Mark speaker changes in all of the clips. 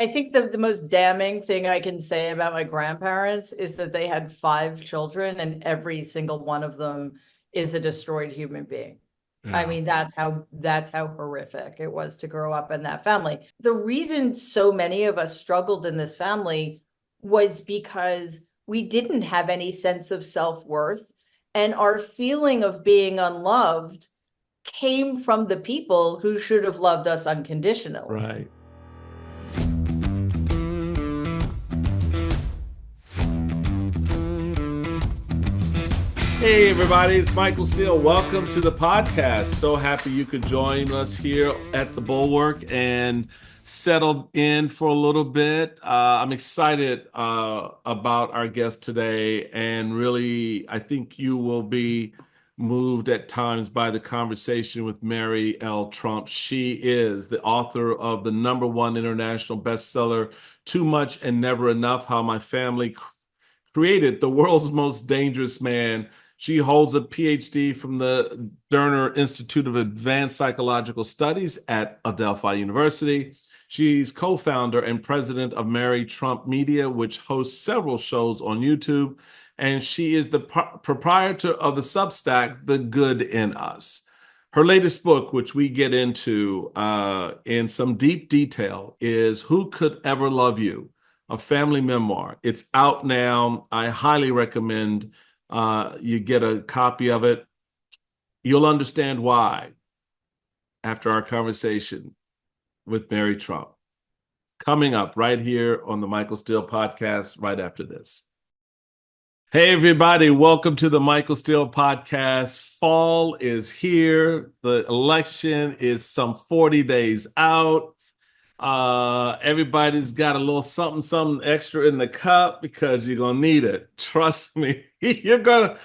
Speaker 1: I think the most damning thing I can say about my grandparents is that they had five children and every single one of them is a destroyed human being. I
Speaker 2: Yeah.
Speaker 1: mean, that's how horrific it was to grow up in that family. The reason so many of us struggled in this family was because we didn't have any sense of self-worth, and our feeling of being unloved came from the people who should have loved us unconditionally.
Speaker 2: Right. Hey, everybody, it's Michael Steele. Welcome to the podcast. So happy you could join us here at the Bulwark and settled in for a little bit. I'm excited about our guest today, and really, I think you will be moved at times by the conversation with Mary L. Trump. She is the author of the #1 international bestseller, Too Much and Never Enough: How My Family Created the World's Most Dangerous Man. She holds a PhD from the Derner Institute of Advanced Psychological Studies at Adelphi University. She's co-founder and president of Mary Trump Media, which hosts several shows on YouTube. And she is the proprietor of the Substack, The Good in Us. Her latest book, which we get into in some deep detail, is Who Could Ever Love You? A Family Memoir. It's out now. I highly recommend you get a copy of it. You'll understand why after our conversation with Mary Trump. Coming up right here on the Michael Steele podcast, right after this. Hey, everybody, welcome to the Michael Steele podcast. Fall is here. The election is some 40 days out. Everybody's got a little something extra in the cup because you're gonna need it. Trust me, you're gonna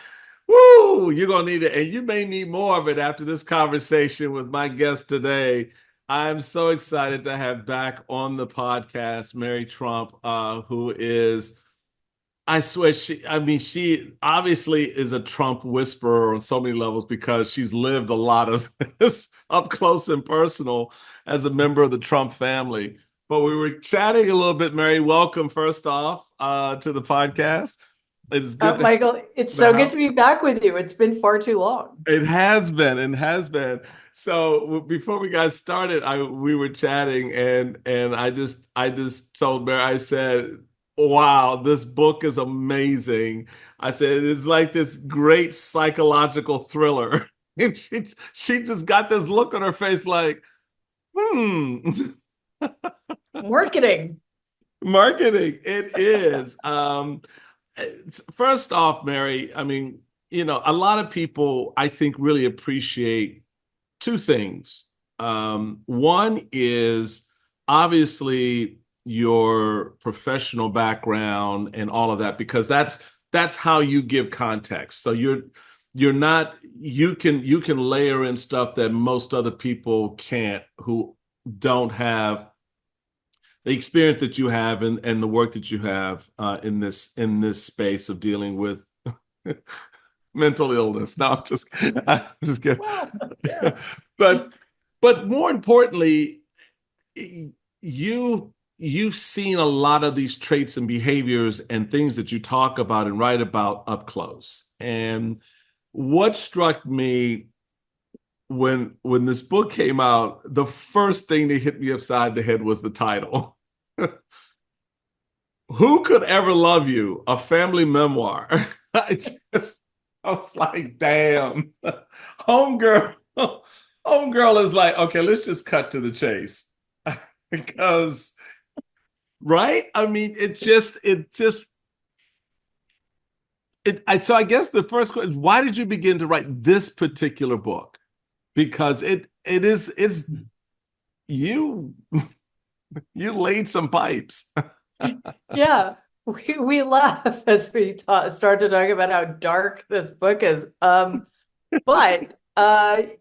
Speaker 2: need it, and you may need more of it after this conversation with my guest today. I'm so excited to have back on the podcast Mary Trump, who is, I swear, she obviously is a Trump whisperer on so many levels because she's lived a lot of this up close and personal as a member of the Trump family. But we were chatting a little bit, Mary. Welcome, first off, to the podcast. It is good to
Speaker 1: Michael, it's so good
Speaker 2: have.
Speaker 1: to be back with you. It's been far too long.
Speaker 2: It has been and has been. So before we got started, we were chatting, and I just told Mary, I said, "Wow, this book is amazing." I said it's like this great psychological thriller, and she just got this look on her face, like, hmm.
Speaker 1: Marketing.
Speaker 2: Marketing. It is. First off, Mary, I mean, a lot of people, I think, really appreciate two things. One is obviously your professional background and all of that, because that's how you give context. So you're not you can layer in stuff that most other people can't, who don't have the experience that you have and the work that you have in this space of dealing with mental illness. No, I'm just kidding.
Speaker 1: Well, yeah.
Speaker 2: but but more importantly, you've seen a lot of these traits and behaviors and things that you talk about and write about up close. And what struck me when this book came out, the first thing that hit me upside the head was the title. Who Could Ever Love You? A Family Memoir. I just, I was like, damn. Homegirl, homegirl is like, okay, let's just cut to the chase. Because, right? I mean, so I guess the first question, why did you begin to write this particular book? Because it's you, you laid some pipes.
Speaker 1: Yeah. We laugh as we start to talk about how dark this book is. But I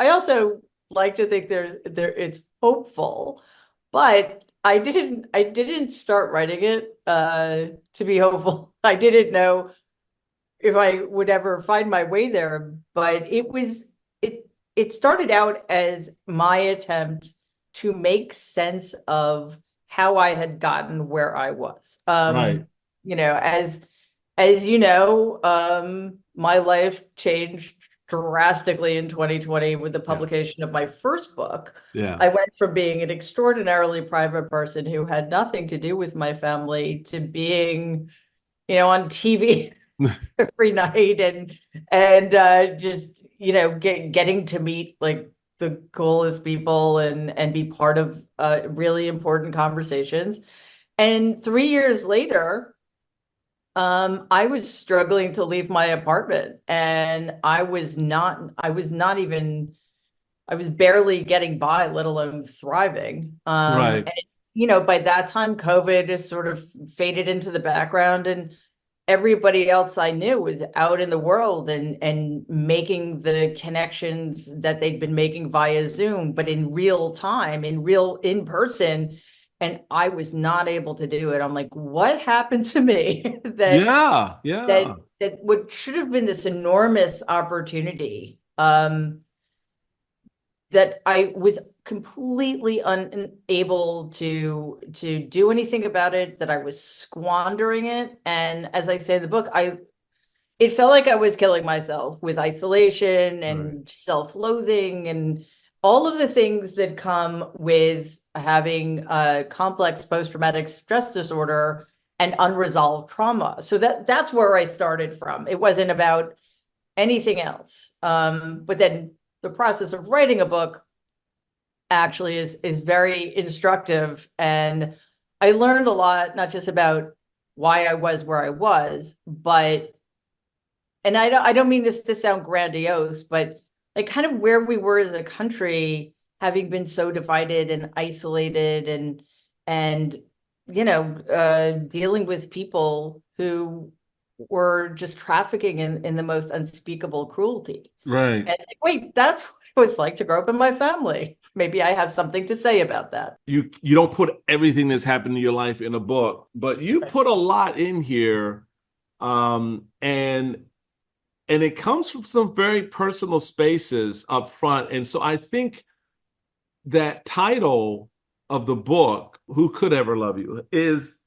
Speaker 1: also like to think it's hopeful, but I didn't start writing it to be hopeful. I didn't know if I would ever find my way there, but it started out as my attempt to make sense of how I had gotten where I was.
Speaker 2: Right.
Speaker 1: You know, as you know, my life changed drastically in 2020 with the
Speaker 2: Yeah.
Speaker 1: publication of my first book.
Speaker 2: Yeah.
Speaker 1: I went from being an extraordinarily private person who had nothing to do with my family to being, on TV every night and just, getting to meet like the coolest people and be part of really important conversations. And 3 years later, I was struggling to leave my apartment and I was barely getting by, let alone thriving.
Speaker 2: Right.
Speaker 1: And by that time, COVID has sort of faded into the background and everybody else I knew was out in the world and making the connections that they'd been making via Zoom, but in real time, in person. And I was not able to do it. I'm like, what happened to me
Speaker 2: Yeah. Yeah.
Speaker 1: that what should have been this enormous opportunity that I was completely unable to do anything about it, that I was squandering it. And as I say in the book, it felt like I was killing myself with isolation
Speaker 2: Right.
Speaker 1: and self-loathing and all of the things that come with having a complex post-traumatic stress disorder and unresolved trauma. So that's where I started from. It wasn't about anything else. But then the process of writing a book actually is very instructive, and I learned a lot, not just about why I was where I was, but and I don't mean this to sound grandiose, but like kind of where we were as a country, having been so divided and isolated and dealing with people who were just trafficking in the most unspeakable cruelty.
Speaker 2: Right.
Speaker 1: And it's like, wait, that's what it was like to grow up in my family. Maybe I have something to say about that.
Speaker 2: You don't put everything that's happened in your life in a book, but you
Speaker 1: Right.
Speaker 2: put a lot in here. And it comes from some very personal spaces up front. And so I think that title of the book, Who Could Ever Love You, is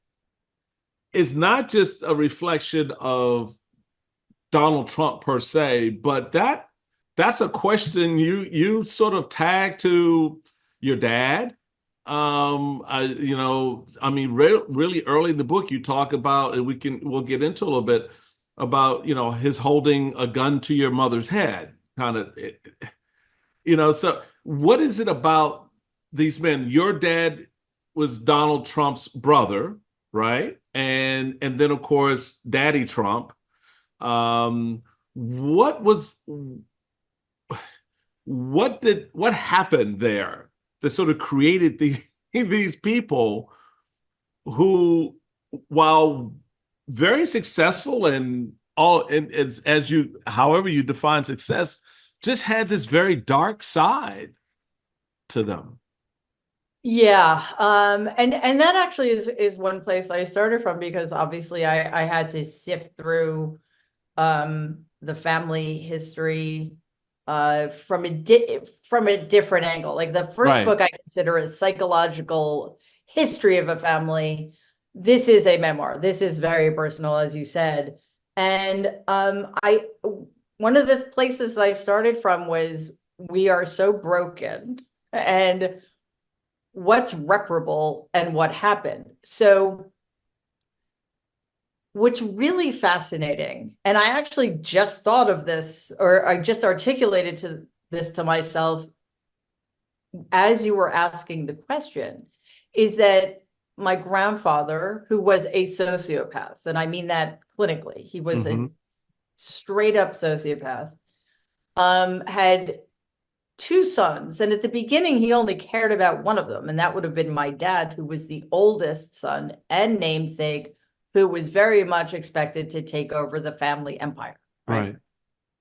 Speaker 2: not just a reflection of Donald Trump per se, but that's a question you sort of tag to your dad. I mean, really early in the book, you talk about, and we'll get into a little bit about, his holding a gun to your mother's head, kind of, So what is it about these men? Your dad was Donald Trump's brother, right? And then of course, Daddy Trump. Um, what was what happened there that sort of created these people who, while very successful and all, and as you, however you define success, just had this very dark side to them.
Speaker 1: Yeah, and that actually is one place I started from because obviously I had to sift through the family history from a different angle. Like the first
Speaker 2: Right,
Speaker 1: book I consider a psychological history of a family. This is a memoir. This is very personal, as you said. And I one of the places I started from was we are so broken and what's reparable and what happened. So what's really fascinating, and I actually just thought of this, or I just articulated this to myself as you were asking the question, is that my grandfather, who was a sociopath, and I mean that clinically, he was a
Speaker 2: hmm
Speaker 1: straight up sociopath, had two sons. And at the beginning, he only cared about one of them. And that would have been my dad, who was the oldest son and namesake, who was very much expected to take over the family empire. Right.
Speaker 2: right,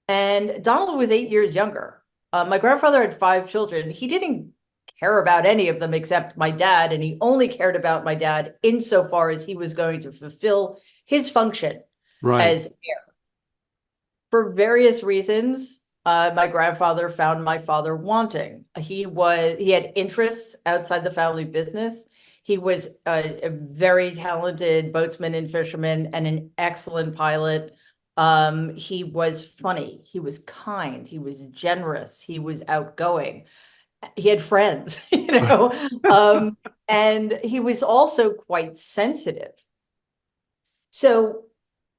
Speaker 1: And Donald was 8 years younger. My grandfather had five children. He didn't care about any of them except my dad. And he only cared about my dad insofar as he was going to fulfill his function
Speaker 2: right,
Speaker 1: as heir. For various reasons, my grandfather found my father wanting. He had interests outside the family business. He was a very talented boatsman and fisherman and an excellent pilot. He was funny. He was kind. He was generous. He was outgoing. He had friends, and he was also quite sensitive. So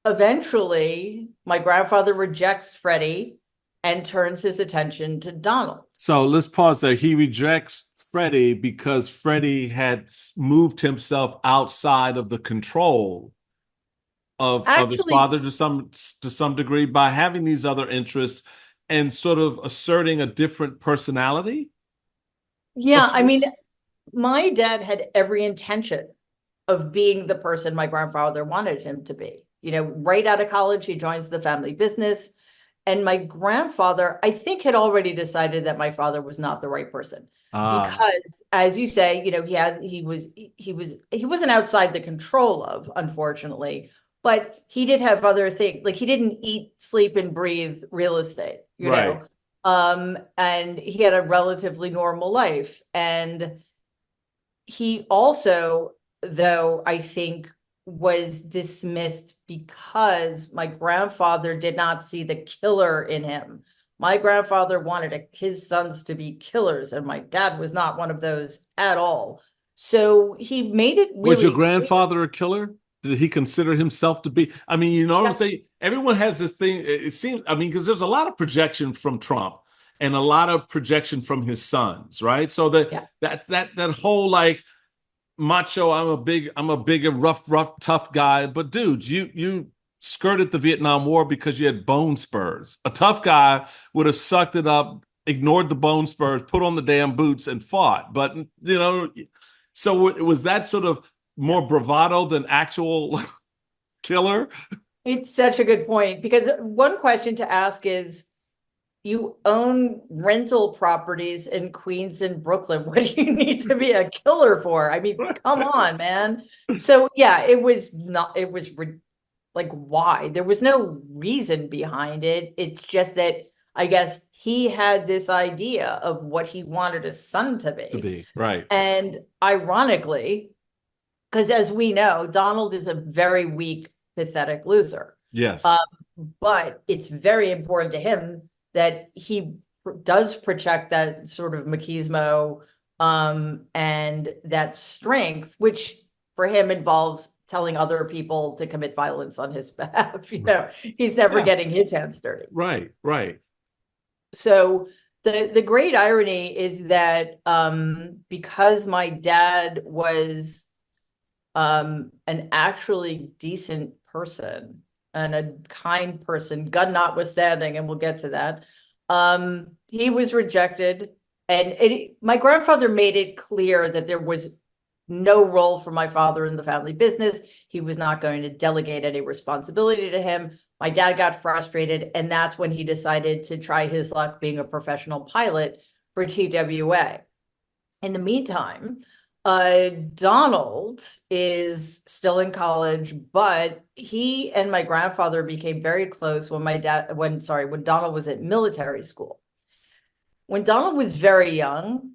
Speaker 1: eventually, my grandfather rejects Freddie and turns his attention to Donald.
Speaker 2: So let's pause there. He rejects Freddy because Freddy had moved himself outside of the control of his
Speaker 1: Actually,
Speaker 2: father to some degree by having these other interests and sort of asserting a different personality of
Speaker 1: yeah, I mean,
Speaker 2: sorts.
Speaker 1: my dad had every intention of being the person my grandfather wanted him to be. Right out of college, he joins the family business. And my grandfather, I think, had already decided that my father was not the right person
Speaker 2: Ah,
Speaker 1: because, as you say, he wasn't outside the control of, unfortunately, but he did have other things. Like he didn't eat, sleep, and breathe real estate,
Speaker 2: right.
Speaker 1: and he had a relatively normal life. And he also, though, I think, was dismissed because my grandfather did not see the killer in him. My grandfather wanted his sons to be killers, and my dad was not one of those at all. So he made it
Speaker 2: Was your
Speaker 1: really clear.
Speaker 2: grandfather a killer? Did he consider himself to be? I mean, you know what I'm saying? Everyone has this thing. It seems, I mean, because there's a lot of projection from Trump and a lot of projection from his sons, right? So
Speaker 1: Yeah.
Speaker 2: that whole like macho, I'm a big and rough, tough guy. But dude, you skirted the Vietnam War because you had bone spurs. A tough guy would have sucked it up, ignored the bone spurs, put on the damn boots, and fought. But so was that sort of more bravado than actual killer?
Speaker 1: It's such a good point because one question to ask is, you own rental properties in Queens and Brooklyn. What do you need to be a killer for? I mean, come on, man. So yeah, like, why? There was no reason behind it. It's just that I guess he had this idea of what he wanted his son to
Speaker 2: To
Speaker 1: be.
Speaker 2: be right.
Speaker 1: And ironically, because as we know, Donald is a very weak, pathetic loser. Um,
Speaker 2: Yes.
Speaker 1: but it's very important to him that he does project that sort of machismo, and that strength, which for him involves telling other people to commit violence on his behalf. He's never
Speaker 2: Yeah.
Speaker 1: getting his hands dirty.
Speaker 2: Right. Right.
Speaker 1: So the great irony is that, because my dad was, an actually decent person and a kind person, gun notwithstanding, and we'll get to that. He was rejected, and my grandfather made it clear that there was no role for my father in the family business. He was not going to delegate any responsibility to him. My dad got frustrated, and that's when he decided to try his luck being a professional pilot for TWA. In the meantime, Donald is still in college, but he and my grandfather became very close when Donald was at military school. When Donald was very young,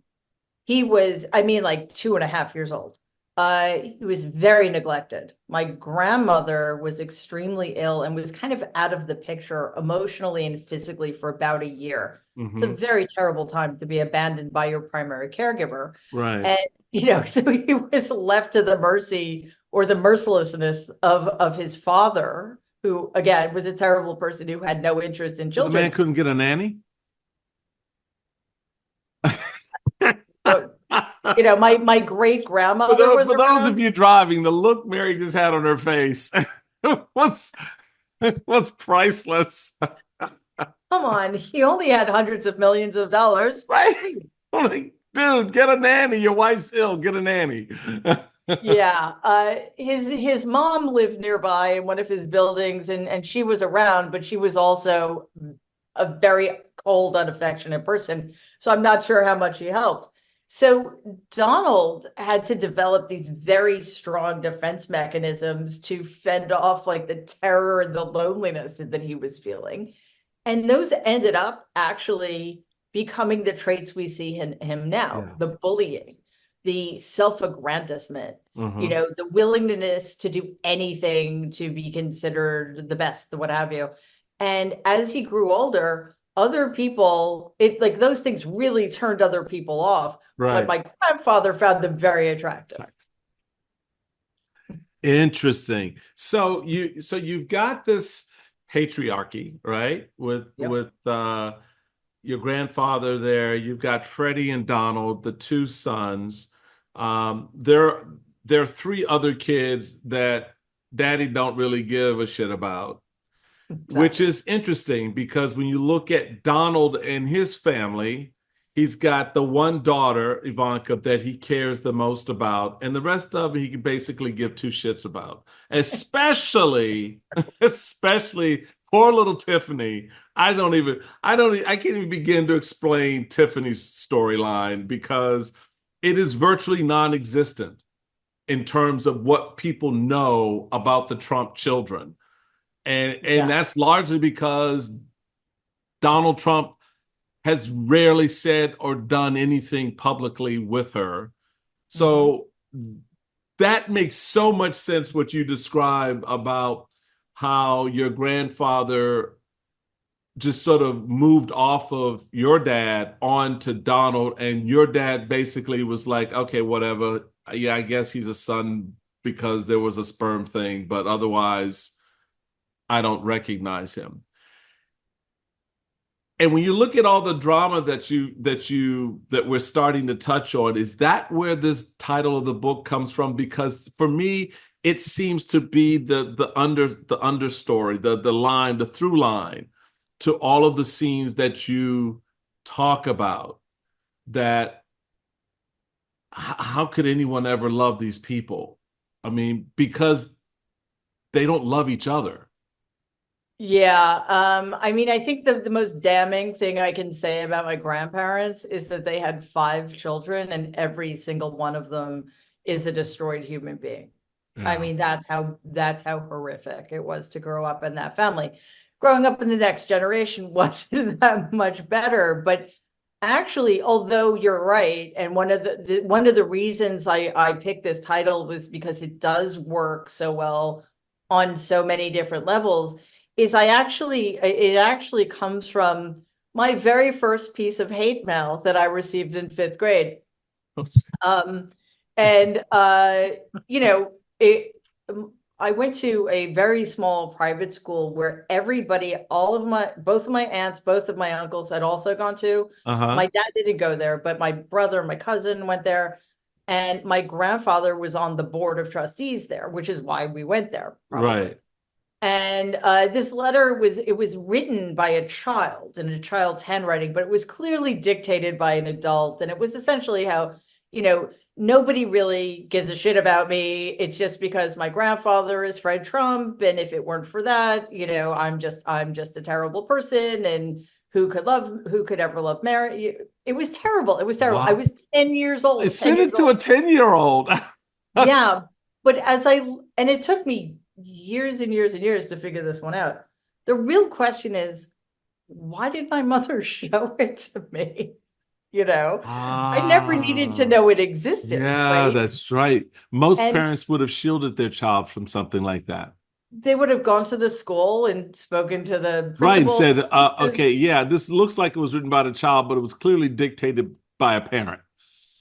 Speaker 1: he was, I mean, like 2.5 years old. He was very neglected. My grandmother was extremely ill and was kind of out of the picture emotionally and physically for about a year. It's a
Speaker 2: Hmm.
Speaker 1: very terrible time to be abandoned by your primary caregiver.
Speaker 2: Right.
Speaker 1: And, so he was left to the mercy or the mercilessness of his father, who, again, was a terrible person who had no interest in
Speaker 2: So the man
Speaker 1: children.
Speaker 2: couldn't get a nanny?
Speaker 1: So, my great grandmother was
Speaker 2: For those of
Speaker 1: around.
Speaker 2: you driving, the look Mary just had on her face was was priceless.
Speaker 1: Come on, he only had hundreds of millions of dollars.
Speaker 2: Right? Like, dude, get a nanny. Your wife's ill. Get a nanny.
Speaker 1: Yeah, his mom lived nearby in one of his buildings, and she was around, but she was also a very cold, unaffectionate person. So I'm not sure how much she helped. So Donald had to develop these very strong defense mechanisms to fend off like the terror and the loneliness that he was feeling. And those ended up actually becoming the traits we see in him now,
Speaker 2: Yeah.
Speaker 1: the bullying. the self-aggrandizement,
Speaker 2: Uh-huh.
Speaker 1: the willingness to do anything to be considered the best, the what have you. And as he grew older, other people, it's like those things really turned other people off. But
Speaker 2: Right.
Speaker 1: my grandfather found them very attractive.
Speaker 2: Interesting. So you've got this patriarchy, right?
Speaker 1: Yep.
Speaker 2: With your grandfather there. You've got Freddie and Donald, the two sons. There there are three other kids that Daddy don't really give a shit about, which
Speaker 1: Exactly.
Speaker 2: is interesting because when you look at Donald and his family, he's got the one daughter, Ivanka, that he cares the most about, and the rest of them he can basically give two shits about. Especially, especially poor little Tiffany. I can't even begin to explain Tiffany's storyline because it is virtually non-existent in terms of what people know about the Trump children. And
Speaker 1: Yeah.
Speaker 2: that's largely because Donald Trump has rarely said or done anything publicly with her.
Speaker 1: Hmm.
Speaker 2: So that makes so much sense what you describe about how your grandfather just sort of moved off of your dad onto Donald, and your dad basically was like, okay, whatever. Yeah, I guess he's a son because there was a sperm thing, but otherwise, I don't recognize him. And when you look at all the drama that we're starting to touch on, is that where this title of the book comes from? Because for me, it seems to be the understory, the line, the through line to all of the scenes that you talk about. That how could anyone ever love these people? I mean, because they don't love each other.
Speaker 1: Yeah. I mean, I think the most damning thing I can say about my grandparents is that they had five children and every single one of them is a destroyed human being. I
Speaker 2: Yeah.
Speaker 1: mean, that's how horrific it was to grow up in that family. Growing up in the next generation wasn't that much better, but actually, although you're right, and one of the reasons I picked this title was because it does work so well on so many different levels, is it actually comes from my very first piece of hate mail that I received in fifth grade. Um, and you know, it I went to a very small private school where everybody, all of my, both of my aunts, both of my uncles had also gone to.
Speaker 2: Uh-huh.
Speaker 1: My dad didn't go there, but my brother, my cousin went there, and my grandfather was on the board of trustees there, which is why we went there, probably.
Speaker 2: Right.
Speaker 1: And this letter was written by a child in a child's handwriting, but it was clearly dictated by an adult. And it was essentially how, nobody really gives a shit about me. It's just because my grandfather is Fred Trump. And if it weren't for that, I'm just a terrible person. And who could ever love Mary? It was terrible. It was terrible. I
Speaker 2: Wow.
Speaker 1: was 10 years
Speaker 2: I
Speaker 1: old, 10
Speaker 2: sent
Speaker 1: years
Speaker 2: it to a
Speaker 1: old.
Speaker 2: 10-year-old.
Speaker 1: Yeah, but and it took me years and years and years to figure this one out. The real question is, why did my mother show it to me? You know, I never needed to
Speaker 2: Ah,
Speaker 1: know it existed,
Speaker 2: yeah,
Speaker 1: right?
Speaker 2: that's right. Most
Speaker 1: And
Speaker 2: parents would have shielded their child from something like that.
Speaker 1: they would have gone to the school and spoken to the
Speaker 2: Right, and
Speaker 1: principal.
Speaker 2: said, okay, yeah, this looks like it was written by a child, but it was clearly dictated by a parent,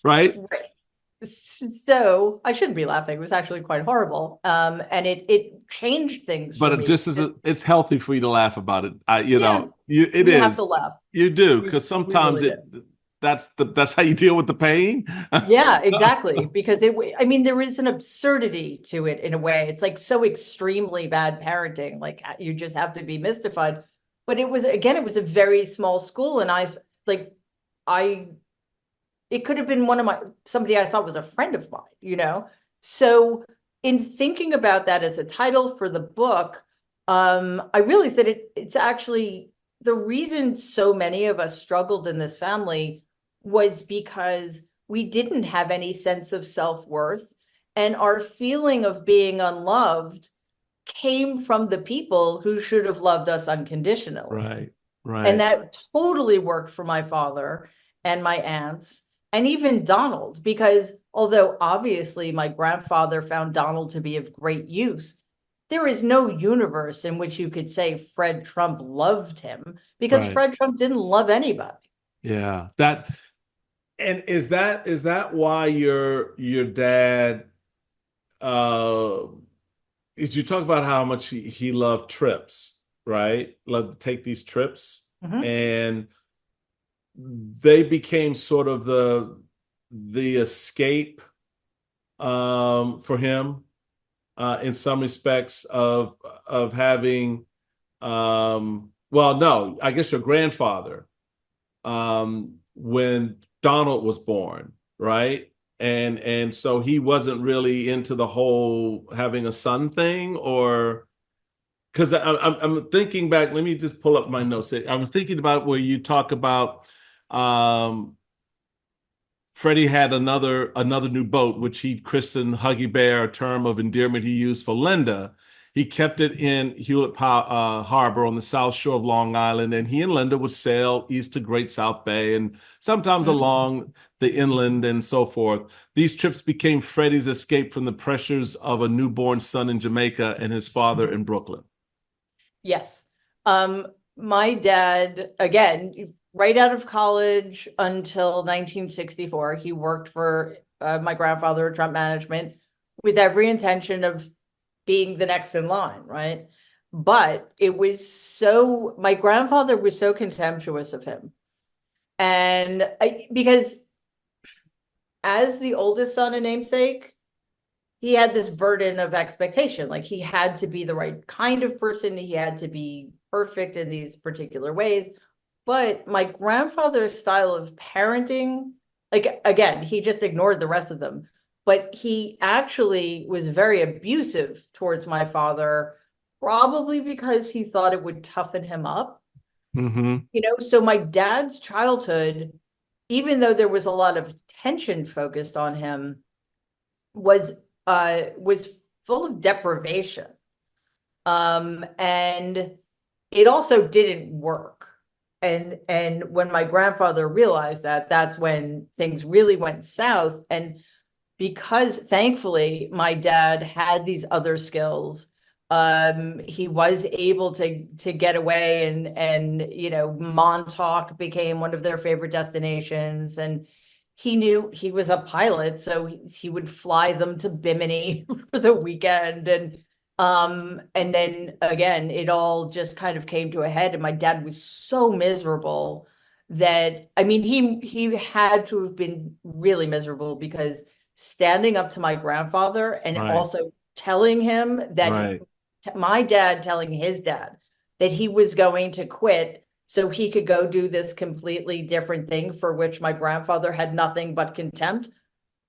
Speaker 2: right?
Speaker 1: Right. So I shouldn't be laughing. It was actually quite horrible. And it changed things
Speaker 2: But
Speaker 1: for
Speaker 2: it
Speaker 1: me.
Speaker 2: just it's healthy for you to laugh about it.
Speaker 1: Yeah,
Speaker 2: It
Speaker 1: we have
Speaker 2: is.
Speaker 1: to laugh.
Speaker 2: You do,
Speaker 1: We
Speaker 2: because
Speaker 1: we
Speaker 2: sometimes
Speaker 1: really do.
Speaker 2: that's how you deal with the pain.
Speaker 1: Yeah, exactly. Because I mean, there is an absurdity to it in a way. It's like so extremely bad parenting. Like you just have to be mystified. But it was a very small school, and like, I, it could have been somebody I thought was a friend of mine. So in thinking about that as a title for the book, I realized that it's actually the reason so many of us struggled in this family was because we didn't have any sense of self-worth, and our feeling of being unloved came from the people who should have loved us unconditionally.
Speaker 2: Right,
Speaker 1: And
Speaker 2: right.
Speaker 1: that totally worked for my father and my aunts. and even Donald, because although obviously my grandfather found Donald to be of great use, there is no universe in which you could say Fred Trump loved him because
Speaker 2: Right.
Speaker 1: Fred Trump didn't love anybody.
Speaker 2: Yeah. That and is that why your dad uh is you talk about how much he loved trips, right? Loved to take these trips
Speaker 1: Mhm.
Speaker 2: and they became sort of the escape for him in some respects of having well no I guess your grandfather when Donald was born, right? And so he wasn't really into the whole having a son thing, or because I'm thinking back. Let me just pull up my notes. I was thinking about where you talk about um, Freddie had another new boat, which he christened Huggy Bear, a term of endearment he used for Linda. He kept it in Harbor on the south shore of Long Island, and he and Linda would sail east to Great South Bay and sometimes along the inland and so forth. These trips became Freddie's escape from the pressures of a newborn son in Jamaica and his father
Speaker 1: Mhm.
Speaker 2: in Brooklyn.
Speaker 1: Yes. Um, my dad, again, right out of college until 1964, he worked for my grandfather at Trump Management with every intention of being the next in line, right? But it was so, my grandfather was so contemptuous of him. Because as the oldest son and namesake, he had this burden of expectation. Like he had to be the right kind of person. He had to be perfect in these particular ways. But my grandfather's style of parenting, like again, he just ignored the rest of them. But he actually was very abusive towards my father, probably because he thought it would toughen him up.
Speaker 2: Mm-hmm.
Speaker 1: So my dad's childhood, even though there was a lot of tension focused on him, was was full of deprivation. And it also didn't work. And when my grandfather realized that, that's when things really went south. And because thankfully my dad had these other skills, he was able to get away, and Montauk became one of their favorite destinations, and he knew he was a pilot, so he would fly them to Bimini for the weekend. And then again it all just kind of came to a head, and my dad was so miserable that, I mean, he had to have been really miserable, because standing up to my grandfather and
Speaker 2: Right,
Speaker 1: also telling him that
Speaker 2: right,
Speaker 1: my dad telling his dad that he was going to quit so he could go do this completely different thing for which my grandfather had nothing but contempt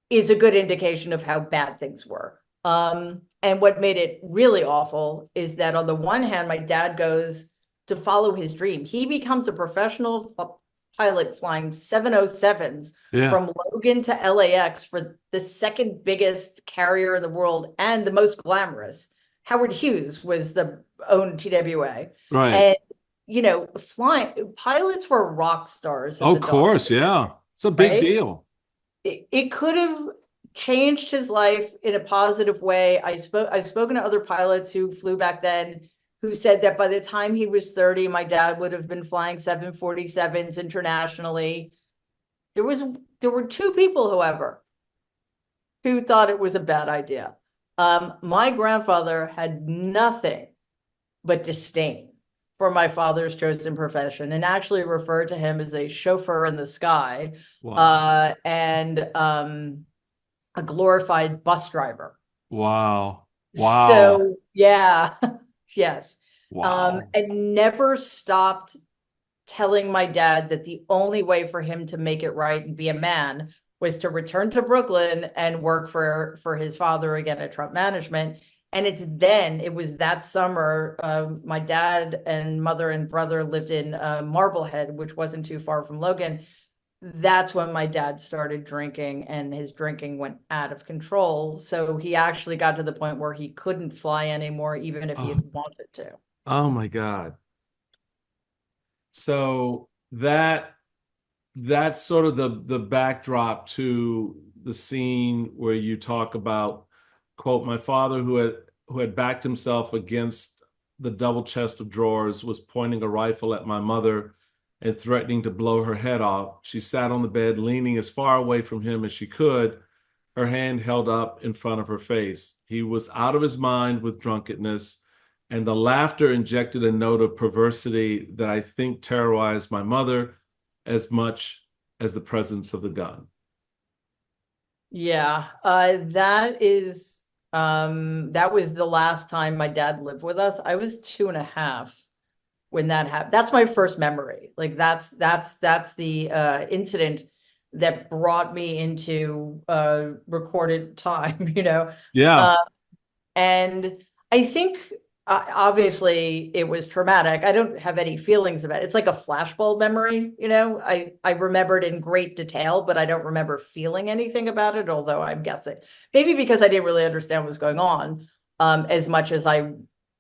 Speaker 1: is a good indication of how bad things were. And what made it really awful is that on the one hand, my dad goes to follow his dream. He becomes a professional pilot flying 707s
Speaker 2: yeah,
Speaker 1: from Logan to LAX for the second biggest carrier in the world and the most glamorous. Howard Hughes was the own TWA.
Speaker 2: right.
Speaker 1: And, flying pilots were rock stars at
Speaker 2: Of
Speaker 1: the dawn of
Speaker 2: course,
Speaker 1: the day,
Speaker 2: yeah. It's a big
Speaker 1: right?
Speaker 2: deal.
Speaker 1: It could have changed his life in a positive way. I've spoken to other pilots who flew back then, who said that by the time he was 30, my dad would have been flying 747s internationally. There was there were two people, however, who thought it was a bad idea. My grandfather had nothing but disdain for my father's chosen profession, and actually referred to him as a chauffeur in the sky,
Speaker 2: Wow.
Speaker 1: and a glorified bus driver.
Speaker 2: Wow. Wow.
Speaker 1: So yeah, yes.
Speaker 2: Wow.
Speaker 1: And never stopped telling my dad that the only way for him to make it right and be a man was to return to Brooklyn and work for his father again at Trump Management. And it was that summer, my dad and mother and brother lived in Marblehead, which wasn't too far from Logan. That's when my dad started drinking, and his drinking went out of control. So he actually got to the point where he couldn't fly anymore, even if he
Speaker 2: Oh,
Speaker 1: had wanted to.
Speaker 2: oh my God. So that that's sort of the backdrop to the scene where you talk about, quote, my father who had backed himself against the double chest of drawers was pointing a rifle at my mother and threatening to blow her head off. She sat on the bed, leaning as far away from him as she could, her hand held up in front of her face. He was out of his mind with drunkenness, and the laughter injected a note of perversity that I think terrorized my mother as much as the presence of the gun.
Speaker 1: Yeah, that was the last time my dad lived with us. I was 2.5 when that happened. That's my first memory. Like that's the incident that brought me into recorded time, you know.
Speaker 2: Yeah,
Speaker 1: Uh, and I think obviously it was traumatic. I don't have any feelings about it. It's like a flashbulb memory, you know. I remember it in great detail, but I don't remember feeling anything about it, although I'm guessing maybe because I didn't really understand what was going on as much as I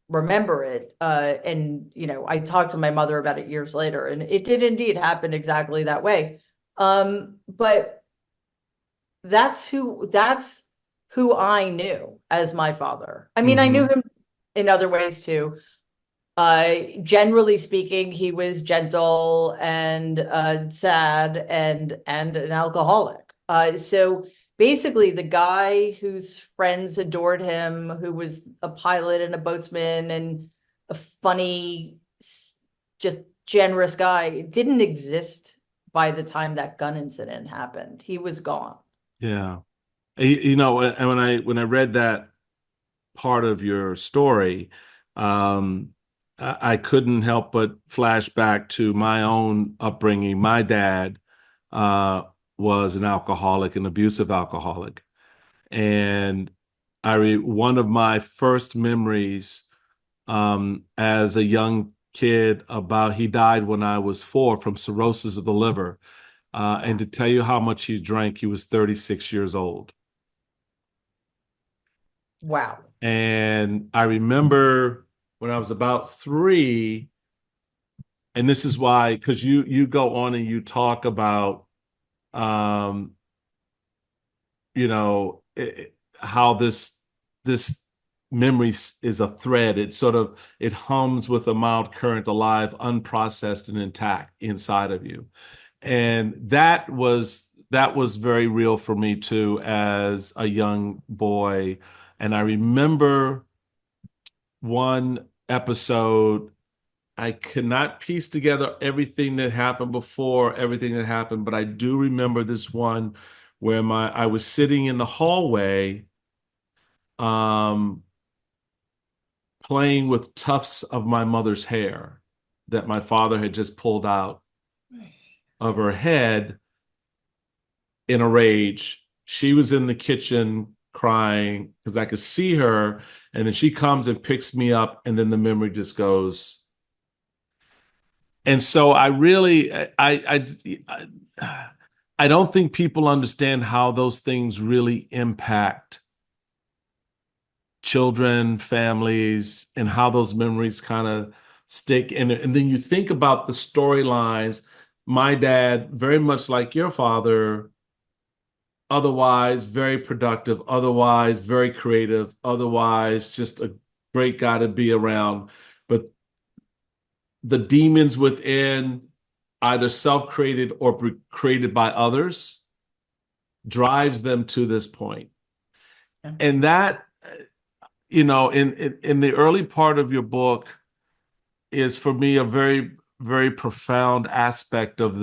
Speaker 1: remember it. And you know, I talked to my mother about it years later, and it did indeed happen exactly that way. But that's who I knew as my father. I mean, I knew
Speaker 2: hmm
Speaker 1: him in other ways too. Generally speaking, he was gentle and sad and an alcoholic. So basically, the guy whose friends adored him, who was a pilot and a boatsman and a funny, just generous guy, didn't exist by the time that gun incident happened. He was gone.
Speaker 2: yeah. And when I read that part of your story, I couldn't help but flash back to my own upbringing. My dad uh, was an alcoholic, an abusive alcoholic, and one of my first memories as a young kid about he died when I was 4 from cirrhosis of the liver. And
Speaker 1: Wow.
Speaker 2: to tell you how much he drank, he was 36 years old.
Speaker 1: Wow.
Speaker 2: And I remember when I was about 3, and this is why, because you go on and you talk about um, how this memory is a thread. It hums with a mild current, alive, unprocessed, and intact inside of you. And that was very real for me too as a young boy. And I remember one episode. I cannot piece together everything that happened before, everything that happened, but I do remember this one where my I was sitting in the hallway, um, playing with tufts of my mother's hair that my father had just pulled out of her head in a rage. She was in the kitchen crying because I could see her, and then she comes and picks me up, and then the memory just goes. And so I really, I don't think people understand how those things really impact children, families, and how those memories kind of stick. And then you think about the storylines. My dad, very much like your father, otherwise very productive, otherwise very creative, otherwise just a great guy to be around. But the demons within, either self-created or created by others, drives them to this point.
Speaker 1: Yeah.
Speaker 2: And that, in the early part of your book is for me a very, very profound aspect of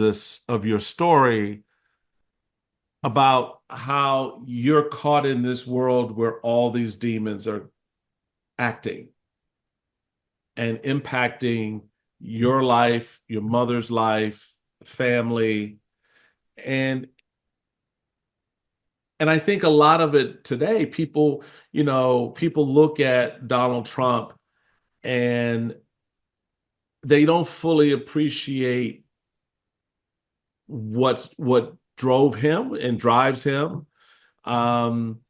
Speaker 2: your story about how you're caught in this world where all these demons are acting and impacting your life, your mother's life, family, and I think a lot of it today, people look at Donald Trump and they don't fully appreciate what drove him and drives him. Um,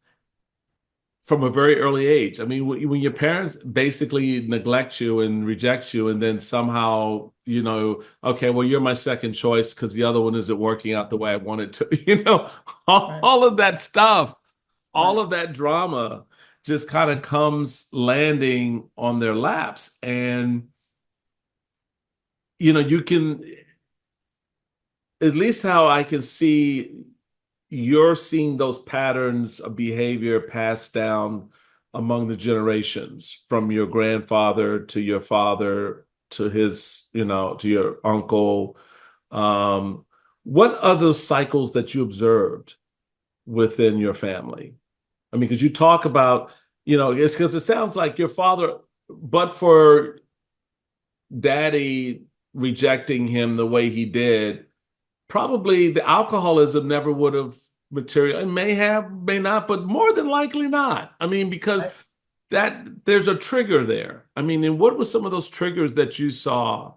Speaker 2: from a very early age. I mean, when your parents basically neglect you and reject you, and then somehow, okay, well, you're my second choice because the other one isn't working out the way I wanted to,
Speaker 1: Right.
Speaker 2: all of that stuff, all
Speaker 1: Right.
Speaker 2: of that drama just kind of comes landing on their laps. And, you can, at least how I can see you're seeing those patterns of behavior passed down among the generations from your grandfather to your father to his, to your uncle. Um, what other cycles that you observed within your family? I mean, because you talk about, it's because it sounds like your father, but for daddy rejecting him the way he did, probably the alcoholism never would have material. It may have, may not, but more than likely not. I mean, because
Speaker 1: Right.
Speaker 2: that there's a trigger there. I mean, and what were some of those triggers that you saw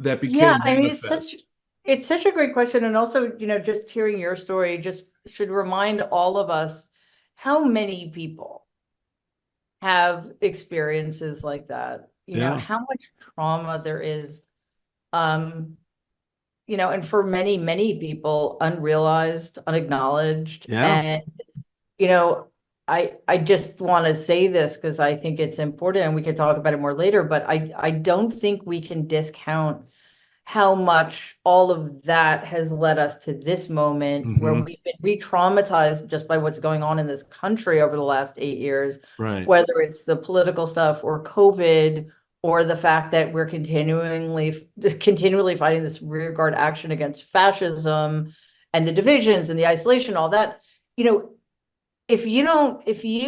Speaker 2: that
Speaker 1: Yeah,
Speaker 2: became
Speaker 1: I mean,
Speaker 2: manifest?
Speaker 1: it's such a great question. And also, just hearing your story just should remind all of us how many people have experiences like that,
Speaker 2: Yeah,
Speaker 1: how much trauma there is. Um, and for many, many people, unrealized, unacknowledged.
Speaker 2: yeah,
Speaker 1: And, you know, I just want to say this because I think it's important and we could talk about it more later, but I don't think we can discount how much all of that has led us to this moment where
Speaker 2: hmm,
Speaker 1: we've been re-traumatized just by what's going on in this country over the last 8 years,
Speaker 2: right,
Speaker 1: whether it's the political stuff or COVID or the fact that we're continually fighting this rearguard action against fascism and the divisions and the isolation, all that. You know, if you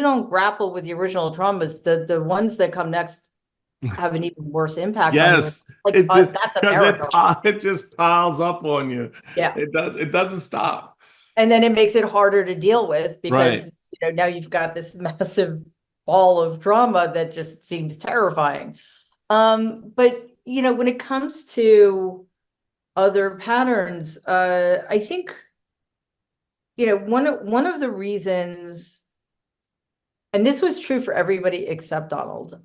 Speaker 1: don't grapple with the original traumas, the ones that come next have an even worse impact on you. And
Speaker 2: yes. It just
Speaker 1: that's
Speaker 2: because
Speaker 1: America.
Speaker 2: it just piles up on you.
Speaker 1: Yeah.
Speaker 2: It does. It doesn't stop.
Speaker 1: And then it makes it harder to deal with
Speaker 2: Right.
Speaker 1: because, now you've got this massive ball of drama that just seems terrifying. But when it comes to other patterns, I think, one of the reasons, and this was true for everybody except Donald.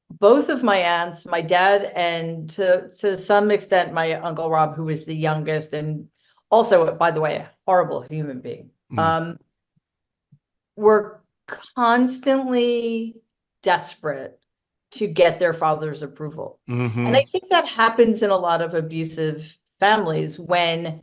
Speaker 1: Both of my aunts, my dad, and to some extent my uncle Rob, who was the youngest, and also, by the way, a horrible human being,
Speaker 2: Mm.
Speaker 1: um, were constantly desperate to get their father's approval. And I
Speaker 2: Hmm.
Speaker 1: think that happens in a lot of abusive families when,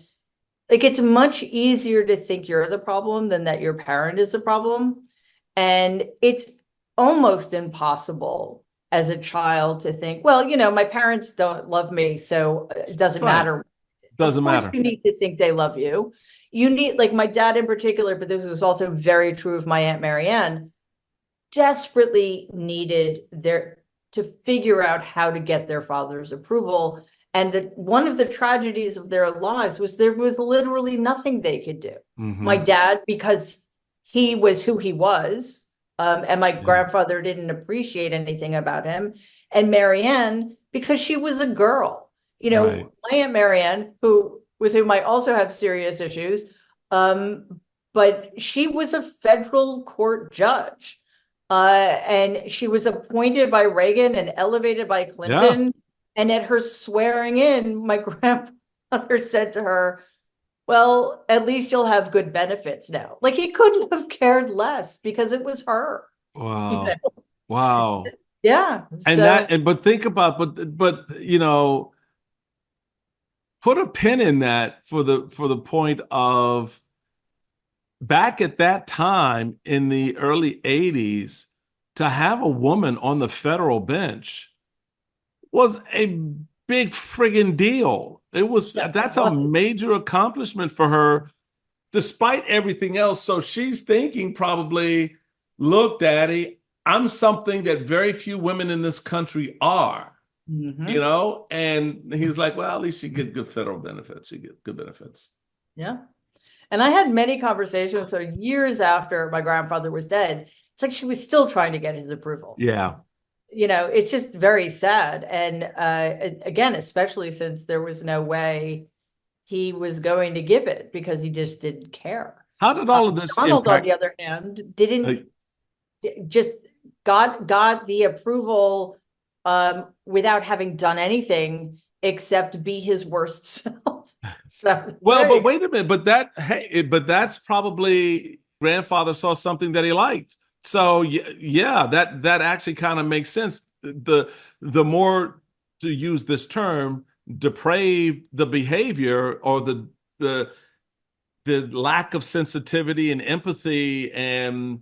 Speaker 1: like, it's much easier to think you're the problem than that your parent is the problem. And it's almost impossible as a child to think, well, my parents don't love me, so it doesn't
Speaker 2: Right.
Speaker 1: matter. Of
Speaker 2: Doesn't
Speaker 1: course,
Speaker 2: matter.
Speaker 1: you need to think they love you. You need, like my dad in particular, but this was also very true of my Aunt Marianne, desperately needed to figure out how to get their father's approval. And that one of the tragedies of their lives was there was literally nothing they could do. My
Speaker 2: Hmm.
Speaker 1: dad, because he was who he was, and my
Speaker 2: Yeah.
Speaker 1: grandfather didn't appreciate anything about him. And Marianne, because she was a girl.
Speaker 2: Right.
Speaker 1: My Aunt Marianne, with whom I also have serious issues, but she was a federal court judge. And she was appointed by Reagan and elevated by
Speaker 2: Yeah.
Speaker 1: Clinton. And at her swearing in, my grandfather said to her, well, at least you'll have good benefits now. Like he couldn't have cared less because it was her. You
Speaker 2: Wow.
Speaker 1: know?
Speaker 2: Wow.
Speaker 1: Yeah.
Speaker 2: And
Speaker 1: So
Speaker 2: but think about, but put a pin in that for the point of back at that time in the early 80s to have a woman on the federal bench was a big friggin' deal.
Speaker 1: yes, it
Speaker 2: That's a
Speaker 1: was.
Speaker 2: major accomplishment for her despite everything else. So she's thinking probably, look, daddy, I'm something that very few women in this country are,
Speaker 1: Hmm.
Speaker 2: And he's like, well, at least you get good federal benefits. You get good benefits.
Speaker 1: Yeah. And I had many conversations with her years after my grandfather was dead. It's like she was still trying to get his approval.
Speaker 2: Yeah.
Speaker 1: It's just very sad. And again, especially since there was no way he was going to give it because he just didn't care.
Speaker 2: How did all of this
Speaker 1: Donald, on
Speaker 2: impact?
Speaker 1: the other hand,
Speaker 2: uh,
Speaker 1: didn't just got the approval without having done anything except be his worst self. So
Speaker 2: well,
Speaker 1: there
Speaker 2: but
Speaker 1: you go.
Speaker 2: wait a minute. But that's probably grandfather saw something that he liked. So yeah, that actually kind of makes sense. The more, to use this term, depraved the behavior, or the the lack of sensitivity and empathy, and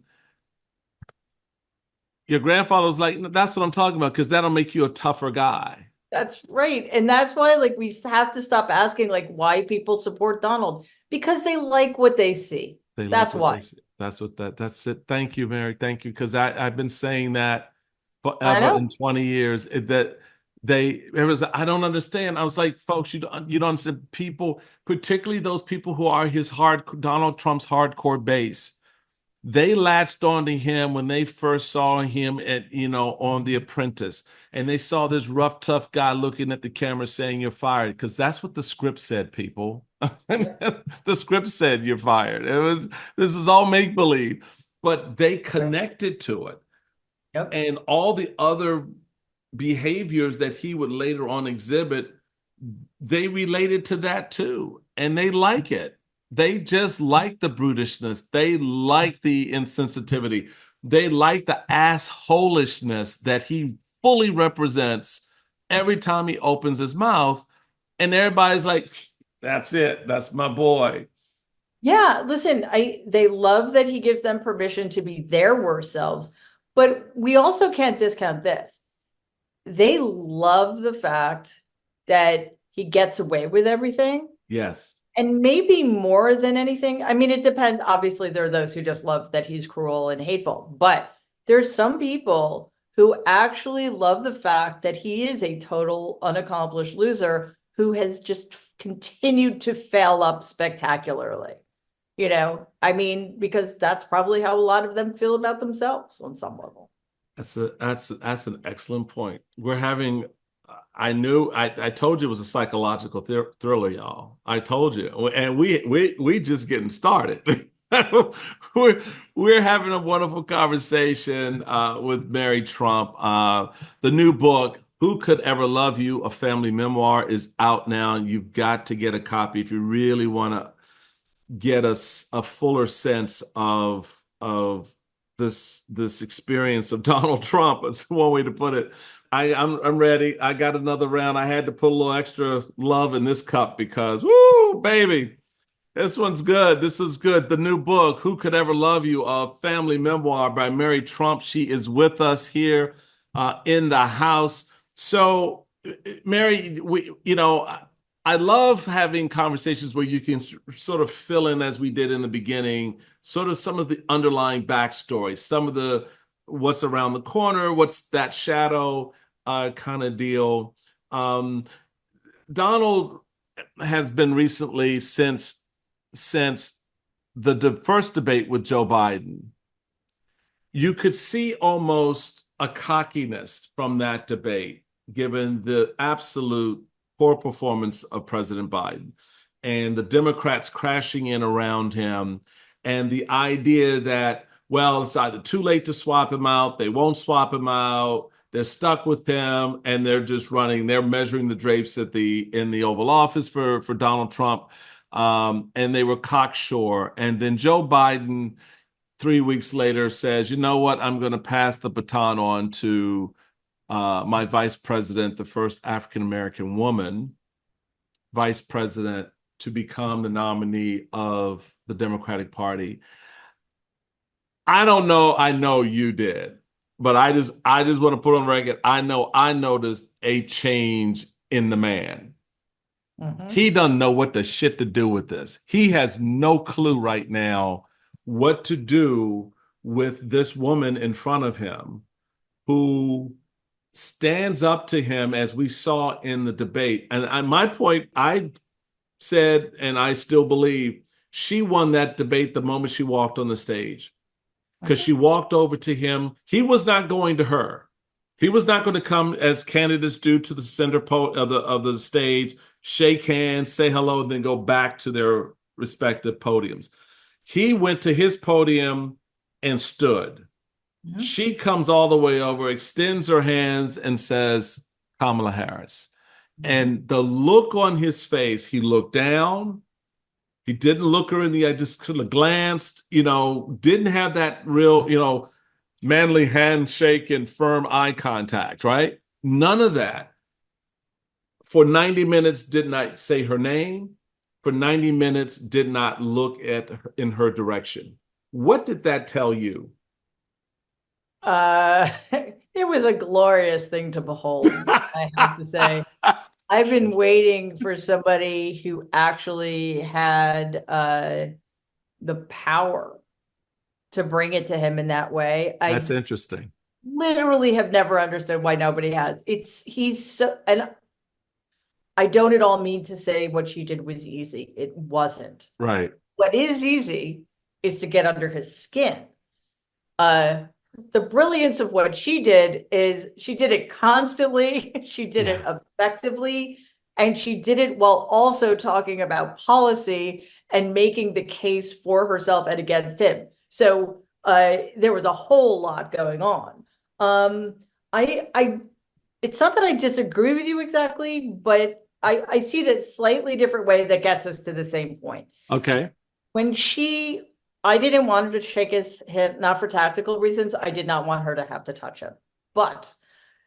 Speaker 2: your grandfather was like, that's what I'm talking about, because that'll make you a tougher guy.
Speaker 1: That's right. And that's why like we have to stop asking like why people support Donald because they like what they see.
Speaker 2: They like
Speaker 1: That's
Speaker 2: what they
Speaker 1: why.
Speaker 2: say. That's it. Thank you, Mary. Thank you. Because I've been saying that
Speaker 1: I
Speaker 2: forever in
Speaker 1: know.
Speaker 2: 20 years, that it was, I don't understand. I was like, folks, you don't understand. People, particularly those people who are Donald Trump's hardcore base, they latched onto him when they first saw him on The Apprentice, and they saw this rough, tough guy looking at the camera saying you're fired, because that's what the script said, people. The script said you're fired. This is all make believe, but they
Speaker 1: Right.
Speaker 2: connected to it,
Speaker 1: Yep.
Speaker 2: and all the other behaviors that he would later on exhibit, they related to that too, and they like it. They just like the brutishness. They like the insensitivity. They like the assholishness that he fully represents every time he opens his mouth. And everybody's like, that's it. That's my boy.
Speaker 1: Yeah, listen, I they love that he gives them permission to be their worst selves, but we also can't discount this. They love the fact that he gets away with everything.
Speaker 2: Yes.
Speaker 1: And maybe more than anything, I mean, it depends. Obviously, there are those who just love that he's cruel and hateful, but there's some people who actually love the fact that he is a total unaccomplished loser who has just continued to fail up spectacularly. I mean, because that's probably how a lot of them feel about themselves on some level.
Speaker 2: That's an excellent point. I told you it was a psychological thriller, y'all. I told you, and we just getting started. we're we're having a wonderful conversation with Mary Trump. The new book, "Who Could Ever Love You: A Family Memoir," is out now. You've got to get a copy if you really want to get us a fuller sense of this experience of Donald Trump. That's one way to put it. I'm ready. I got another round. I had to put a little extra love in this cup because, woo, baby, this one's good. This is good. The new book, "Who Could Ever Love You: A Family Memoir" by Mary Trump. She is with us here in the house. So, Mary, I love having conversations where you can sort of fill in, as we did in the beginning, sort of some of the underlying backstory, some of the what's around the corner, what's that shadow kind of deal. Um, Donald has been recently, since the first debate with Joe Biden, you could see almost a cockiness from that debate, given the absolute poor performance of President Biden and the Democrats crashing in around him, and the idea that, well, it's either too late to swap him out, they won't swap him out, they're stuck with him, and they're measuring the drapes in the Oval Office for Donald Trump. And they were cocksure. And then Joe Biden, 3 weeks later, says, you know what, I'm going to pass the baton on to my vice president, the first African American woman vice president to become the nominee of the Democratic Party. I don't know. I know you did, but I just want to put on record. I know I noticed a change in the man.
Speaker 1: Mhm.
Speaker 2: He doesn't know what the shit to do with this. He has no clue right now what to do with this woman in front of him who stands up to him, as we saw in the debate. And my point, I said, and I still believe, she won that debate the moment she walked on the stage, because
Speaker 1: Mhm.
Speaker 2: she walked over to him. He was not going to her. He was not going to come, as candidates do, to the center of the stage, shake hands, say hello, and then go back to their respective podiums. He went to his podium and stood.
Speaker 1: Mhm.
Speaker 2: She comes all the way over, extends her hands, and says, Kamala Harris.
Speaker 1: Mhm.
Speaker 2: And the look on his face, he looked down. He didn't look her in the eye, just sort of glanced, didn't have that real, manly handshake and firm eye contact, right? None of that. For 90 minutes, did not say her name. For 90 minutes, did not look at her, in her direction. What did that tell you?
Speaker 1: Uh, it was a glorious thing to behold, I have to say. I've been waiting for somebody who actually had the power to bring it to him in that way.
Speaker 2: That's
Speaker 1: I
Speaker 2: interesting.
Speaker 1: literally have never understood why nobody has. He's so, and I don't at all mean to say what she did was easy. It wasn't.
Speaker 2: Right.
Speaker 1: What is easy is to get under his skin. Uh, the brilliance of what she did is she did it constantly, she did it
Speaker 2: Yeah.
Speaker 1: effectively, and she did it while also talking about policy and making the case for herself and against him. So there was a whole lot going on. Um, I it's not that I disagree with you exactly, but I see it a slightly different way that gets us to the same point.
Speaker 2: Okay.
Speaker 1: When I didn't want her to shake his hip, not for tactical reasons. I did not want her to have to touch him. But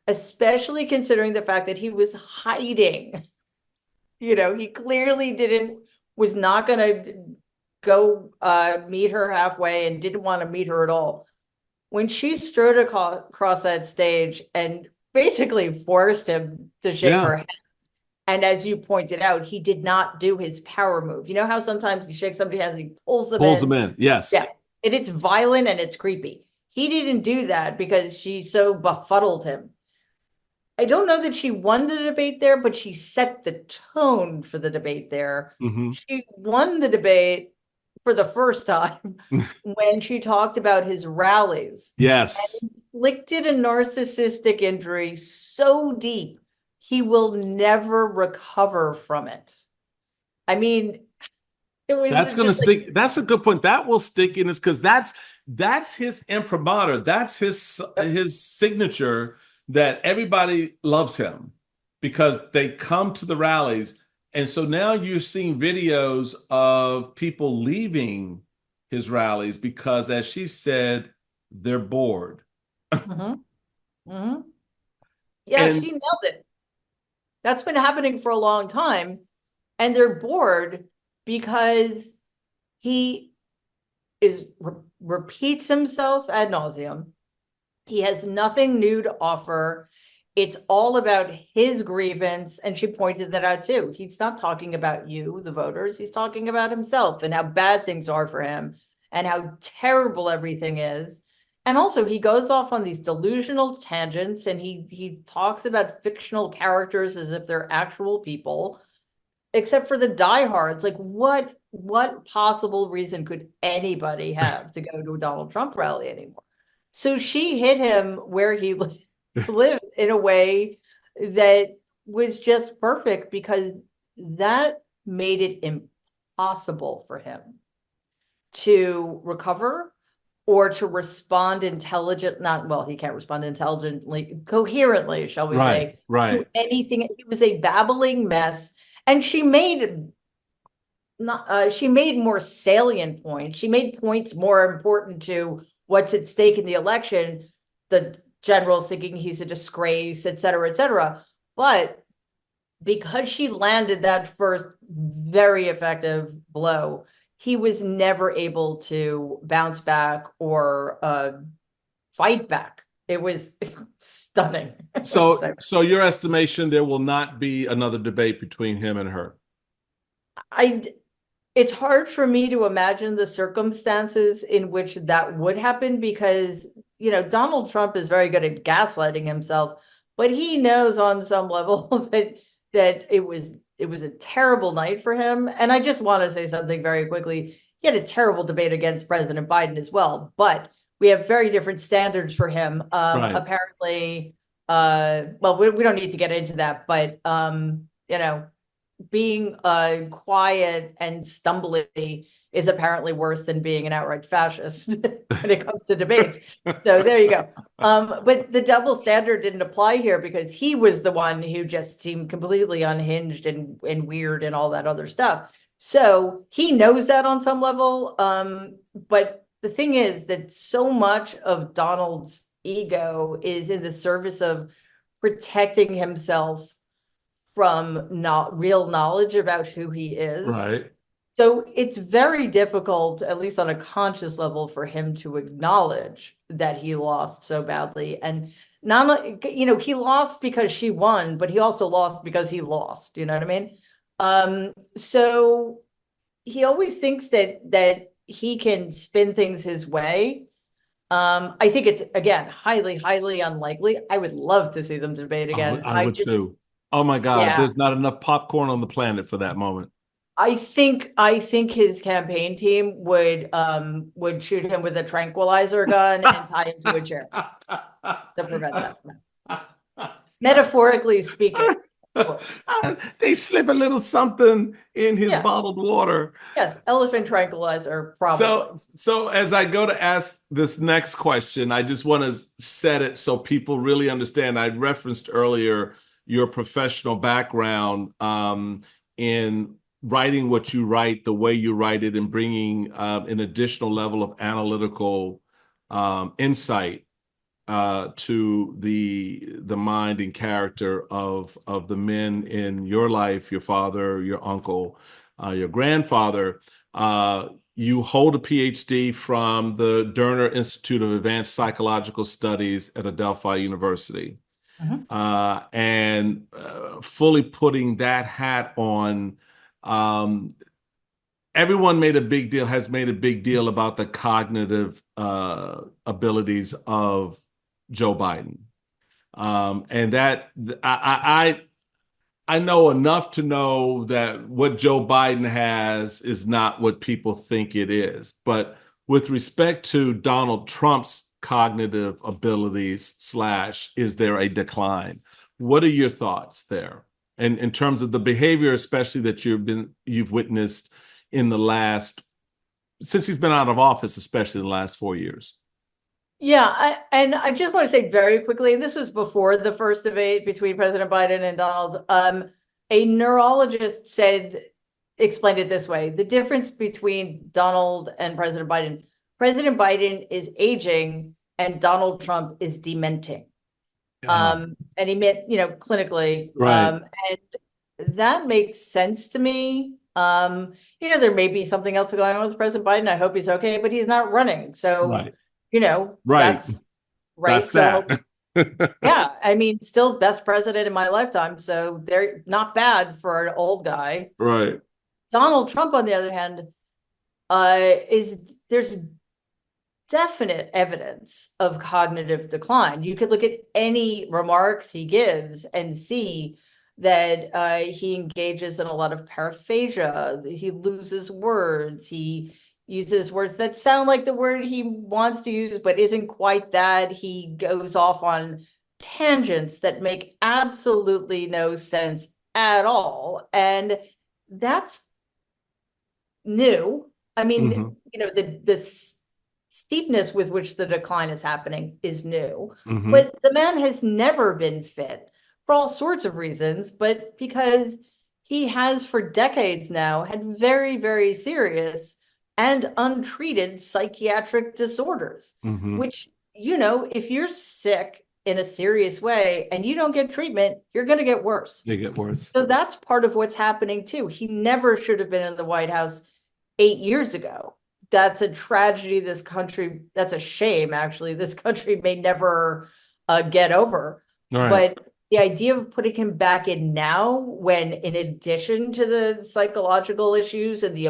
Speaker 1: especially considering the fact that he was hiding, he clearly was not going to go meet her halfway and didn't want to meet her at all. When she strode across that stage and basically forced him to shake
Speaker 2: Yeah.
Speaker 1: her hand, and as you pointed out, he did not do his power move. You know how sometimes you shake somebody's hand and he pulls them
Speaker 2: Pulls them
Speaker 1: in?
Speaker 2: in. Yes.
Speaker 1: Yeah. And it's violent and it's creepy. He didn't do that because she so befuddled him. I don't know that she won the debate there, but she set the tone for the debate there.
Speaker 2: Hmm.
Speaker 1: She won the debate for the first time when she talked about his rallies
Speaker 2: Yes.
Speaker 1: and inflicted a narcissistic injury so deep he will never recover from it. I mean, it was
Speaker 2: That's going to
Speaker 1: just like,
Speaker 2: stick. That's a good point. That will stick in his because that's his imprimatur. That's his signature that everybody loves him because they come to the rallies. And so now you're seeing videos of people leaving his rallies because, as she said, they're bored.
Speaker 1: mhm, mhm. Yeah,
Speaker 2: And
Speaker 1: she nailed it. That's been happening for a long time. And they're bored because he repeats himself ad nauseum. He has nothing new to offer. It's all about his grievance. And she pointed that out too. He's not talking about you, the voters. He's talking about himself and how bad things are for him and how terrible everything is. And also, he goes off on these delusional tangents and he talks about fictional characters as if they're actual people, except for the diehards. Like, what possible reason could anybody have to go to a Donald Trump rally anymore? So she hit him where he lived in a way that was just perfect because that made it impossible for him to recover or to respond intelligent, not well, he can't respond intelligently, coherently, shall we
Speaker 2: right,
Speaker 1: say, to
Speaker 2: right.
Speaker 1: anything. It was a babbling mess. And she made more salient points. She made points more important to what's at stake in the election. The generals thinking he's a disgrace, et cetera, et cetera. But because she landed that first very effective blow, he was never able to bounce back or fight back. It was stunning.
Speaker 2: So,
Speaker 1: So
Speaker 2: so your estimation, there will not be another debate between him and her.
Speaker 1: I it's hard for me to imagine the circumstances in which that would happen because, Donald Trump is very good at gaslighting himself, but he knows on some level that it was a terrible night for him. And I just want to say something very quickly. He had a terrible debate against President Biden as well, but we have very different standards for him.
Speaker 2: Right.
Speaker 1: Apparently, well, we don't need to get into that, but being quiet and stumbly is apparently worse than being an outright fascist when it comes to debates. So there you go. But the double standard didn't apply here because he was the one who just seemed completely unhinged and weird and all that other stuff. So he knows that on some level. But the thing is that so much of Donald's ego is in the service of protecting himself from not real knowledge about who he is.
Speaker 2: Right.
Speaker 1: So it's very difficult, at least on a conscious level, for him to acknowledge that he lost so badly. And not, he lost because she won, but he also lost because he lost. You know what I mean? So he always thinks that he can spin things his way. I think it's again highly, highly unlikely. I would love to see them debate again.
Speaker 2: I would too. Oh my God,
Speaker 1: Yeah,
Speaker 2: there's not enough popcorn on the planet for that moment.
Speaker 1: I think his campaign team would shoot him with a tranquilizer gun and tie him to a chair to prevent that from happening. Metaphorically speaking. Of course.
Speaker 2: They slip a little something in his
Speaker 1: Yeah.
Speaker 2: bottled water.
Speaker 1: Yes. Elephant tranquilizer, probably.
Speaker 2: So as I go to ask this next question, I just want to set it so people really understand. I referenced earlier your professional background in writing what you write, the way you write it, and bringing an additional level of analytical insight to the mind and character of the men in your life, your father, your uncle, your grandfather. You hold a PhD from the Derner Institute of Advanced Psychological Studies at Adelphi University.
Speaker 1: Mhm.
Speaker 2: And fully putting that hat on, um, everyone has made a big deal about the cognitive abilities of Joe Biden. And that I know enough to know that what Joe Biden has is not what people think it is. But with respect to Donald Trump's cognitive abilities slash, is there a decline? What are your thoughts there? And in terms of the behavior, especially that you've witnessed in the last, since he's been out of office, especially in the last 4 years.
Speaker 1: Yeah, and I just want to say very quickly, this was before the first debate between President Biden and Donald. A neurologist explained it this way: the difference between Donald and President Biden is aging and Donald Trump is dementing.
Speaker 2: Yeah.
Speaker 1: And he meant, clinically.
Speaker 2: Right.
Speaker 1: And that makes sense to me. There may be something else going on with President Biden. I hope he's okay, but he's not running. So,
Speaker 2: Right. Right.
Speaker 1: that's right.
Speaker 2: That's
Speaker 1: So,
Speaker 2: that.
Speaker 1: yeah, I mean, still best president in my lifetime. So they're not bad for an old guy.
Speaker 2: Right.
Speaker 1: Donald Trump, on the other hand, there's definite evidence of cognitive decline. You could look at any remarks he gives and see that he engages in a lot of paraphasia. He loses words. He uses words that sound like the word he wants to use, but isn't quite that. He goes off on tangents that make absolutely no sense at all. And that's new. I mean,
Speaker 2: Hmm.
Speaker 1: the steepness with which the decline is happening is new,
Speaker 2: Hmm.
Speaker 1: but the man has never been fit for all sorts of reasons, but because he has for decades now had very, very serious and untreated psychiatric disorders,
Speaker 2: Hmm.
Speaker 1: which, if you're sick in a serious way and you don't get treatment, you're going to get worse.
Speaker 2: They get worse.
Speaker 1: So that's part of what's happening too. He never should have been in the White House 8 years ago. That's a tragedy. That's a shame, actually. This country may never get over.
Speaker 2: All right.
Speaker 1: But the idea of putting him back in now, when in addition to the psychological issues and the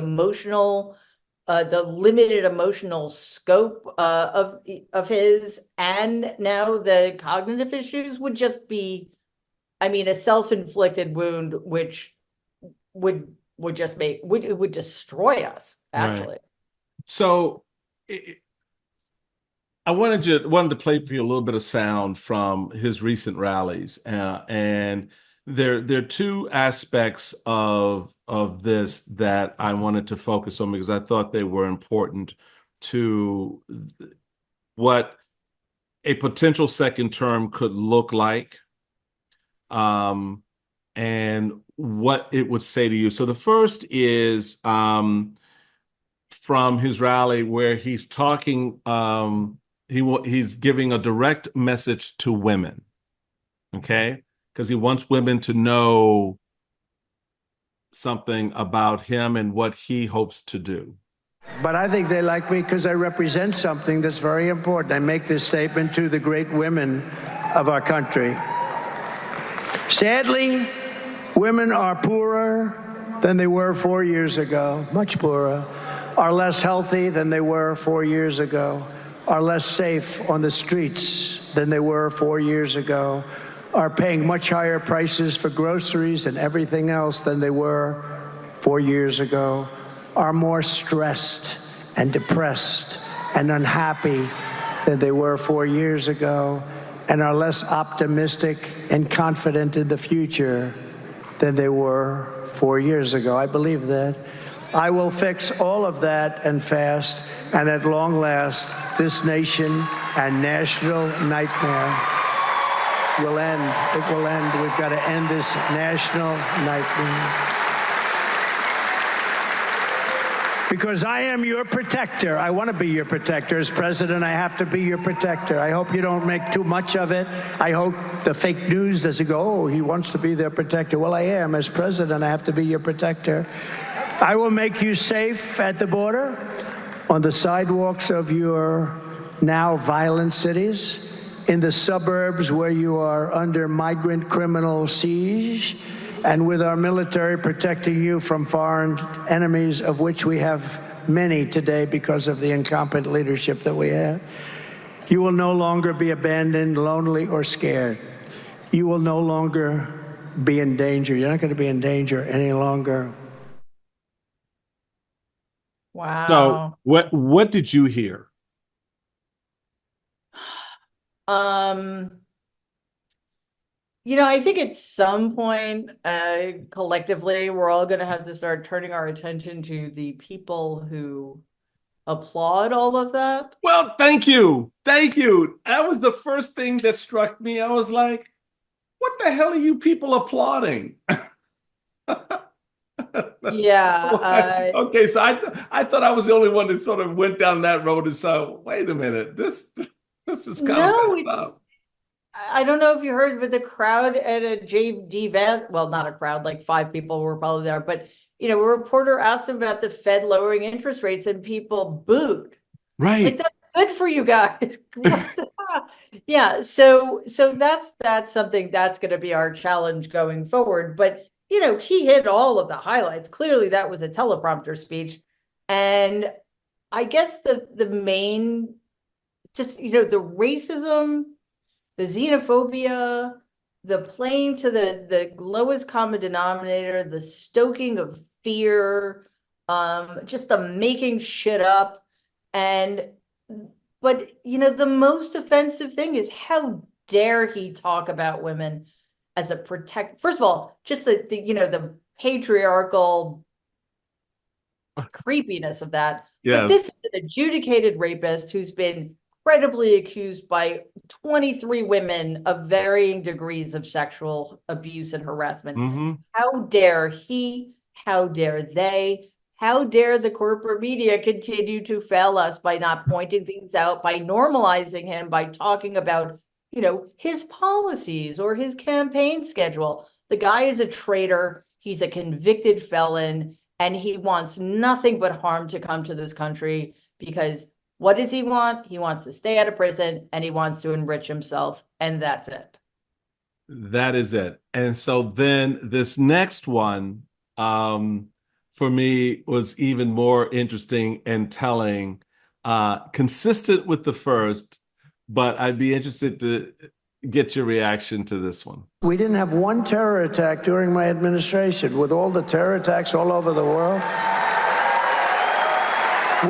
Speaker 1: limited emotional scope of his, and now the cognitive issues, would just be, I mean, a self-inflicted wound, which would just would destroy us,
Speaker 2: Right.
Speaker 1: actually.
Speaker 2: So I wanted to play for you a little bit of sound from his recent rallies, and there are two aspects of this that I wanted to focus on because I thought they were important to what a potential second term could look like, um, and what it would say to you. So the first is from his rally where he's talking, he's giving a direct message to women, okay? Because he wants women to know something about him and what he hopes to do.
Speaker 3: But I think they like me because I represent something that's very important. I make this statement to the great women of our country. Sadly, women are poorer than they were 4 years ago, much poorer, are less healthy than they were 4 years ago, are less safe on the streets than they were 4 years ago, are paying much higher prices for groceries and everything else than they were 4 years ago, are more stressed and depressed and unhappy than they were 4 years ago, and are less optimistic and confident in the future than they were 4 years ago. I believe that. I will fix all of that and fast, and at long last, this nation and national nightmare will end. It will end. We've got to end this national nightmare. Because I am your protector. I want to be your protector. As president, I have to be your protector. I hope you don't make too much of it. I hope the fake news doesn't go, oh, he wants to be their protector. Well, I am. As president, I have to be your protector. I will make you safe at the border, on the sidewalks of your now violent cities, in the suburbs where you are under migrant criminal siege, and with our military protecting you from foreign enemies, of which we have many today because of the incompetent leadership that we have. You will no longer be abandoned, lonely, or scared. You will no longer be in danger. You're not going to be in danger any longer.
Speaker 2: So
Speaker 1: Wow.
Speaker 2: what did you hear?
Speaker 1: Um, I think at some point, collectively, we're all going to have to start turning our attention to the people who applaud all of that.
Speaker 2: Well, thank you. Thank you. That was the first thing that struck me. I was like, what the hell are you people applauding?
Speaker 1: Yeah.
Speaker 2: Okay, so I thought I was the only one that sort of went down that road and saw, wait a minute, this is kind of
Speaker 1: No,
Speaker 2: messed up.
Speaker 1: I don't know if you heard, but the crowd at a JD Van, well, not a crowd, like 5 people were probably there, but a reporter asked him about the Fed lowering interest rates and people booed. Like,
Speaker 2: Right.
Speaker 1: that's good for you guys. Yeah, so that's something that's going to be our challenge going forward. But he hit all of the highlights. Clearly, that was a teleprompter speech, and I guess the main, just the racism, the xenophobia, the playing to the lowest common denominator, the stoking of fear, just the making shit up. And but the most offensive thing is, how dare he talk about women as a protect. First of all, just the patriarchal creepiness of that. But this
Speaker 2: Yes.
Speaker 1: is an adjudicated rapist who's been credibly accused by 23 women of varying degrees of sexual abuse and harassment.
Speaker 2: Hmm.
Speaker 1: How dare he? How dare they? How dare the corporate media continue to fail us by not pointing things out, by normalizing him, by talking about, his policies or his campaign schedule? The guy is a traitor. He's a convicted felon, and he wants nothing but harm to come to this country because what does he want? He wants to stay out of prison and he wants to enrich himself, and that's it.
Speaker 2: That is it. And so then this next one, for me was even more interesting and telling, consistent with the first, but I'd be interested to get your reaction to this one.
Speaker 3: We didn't have one terror attack during my administration. With all the terror attacks all over the world,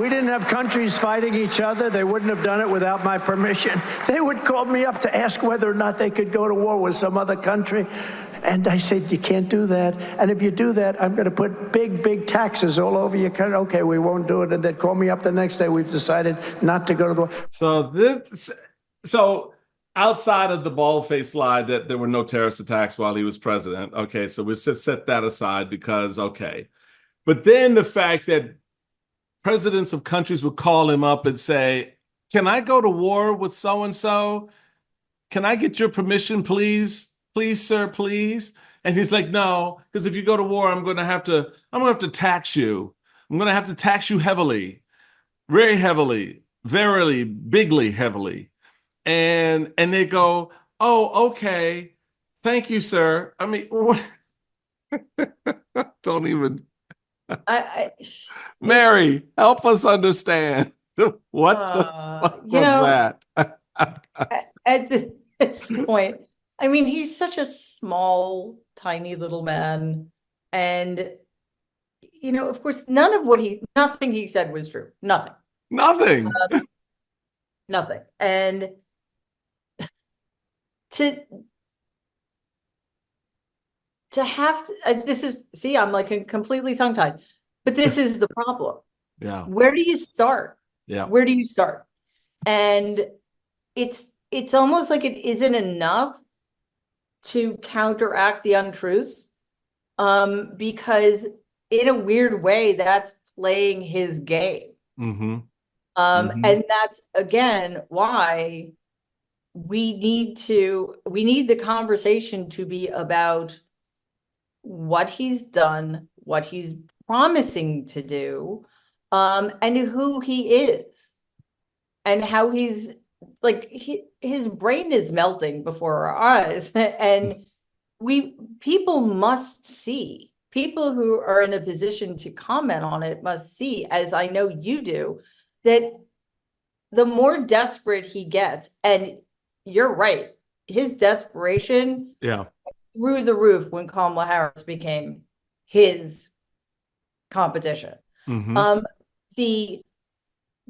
Speaker 3: we didn't have countries fighting each other. They wouldn't have done it without my permission. They would call me up to ask whether or not they could go to war with some other country. And I said, you can't do that. And if you do that, I'm going to put big, big taxes all over your country. Okay, we won't do it. And they'd call me up the next day. We've decided not to go to the war.
Speaker 2: So outside of the bald-faced lie that there were no terrorist attacks while he was president, okay, so we just set that aside because, okay. But then the fact that presidents of countries would call him up and say, can I go to war with so-and-so? Can I get your permission, please? Please, sir, please. And he's like, no, because if you go to war, I'm going to have to tax you. I'm going to have to tax you heavily, very heavily, verily, bigly heavily. And they go, oh, okay. Thank you, sir. I mean, don't even. Mary, help us understand. What the fuck was
Speaker 1: that? At this point, I mean, he's such a small, tiny little man. And, of course, nothing he said was true. Nothing.
Speaker 2: Nothing.
Speaker 1: Nothing. And to have to, I'm like completely tongue-tied, but this is the problem.
Speaker 2: Yeah.
Speaker 1: Where do you start?
Speaker 2: Yeah.
Speaker 1: Where do you start? And it's almost like it isn't enough to counteract the untruths, because in a weird way, that's playing his game.
Speaker 2: Mm-hmm.
Speaker 1: And that's, again, why we need the conversation to be about what he's done, what he's promising to do, and who he is, and how he's like his brain is melting before our eyes. And people must see, people who are in a position to comment on it must see, as I know you do, that the more desperate he gets, and you're right, his desperation through the roof when Kamala Harris became his competition. The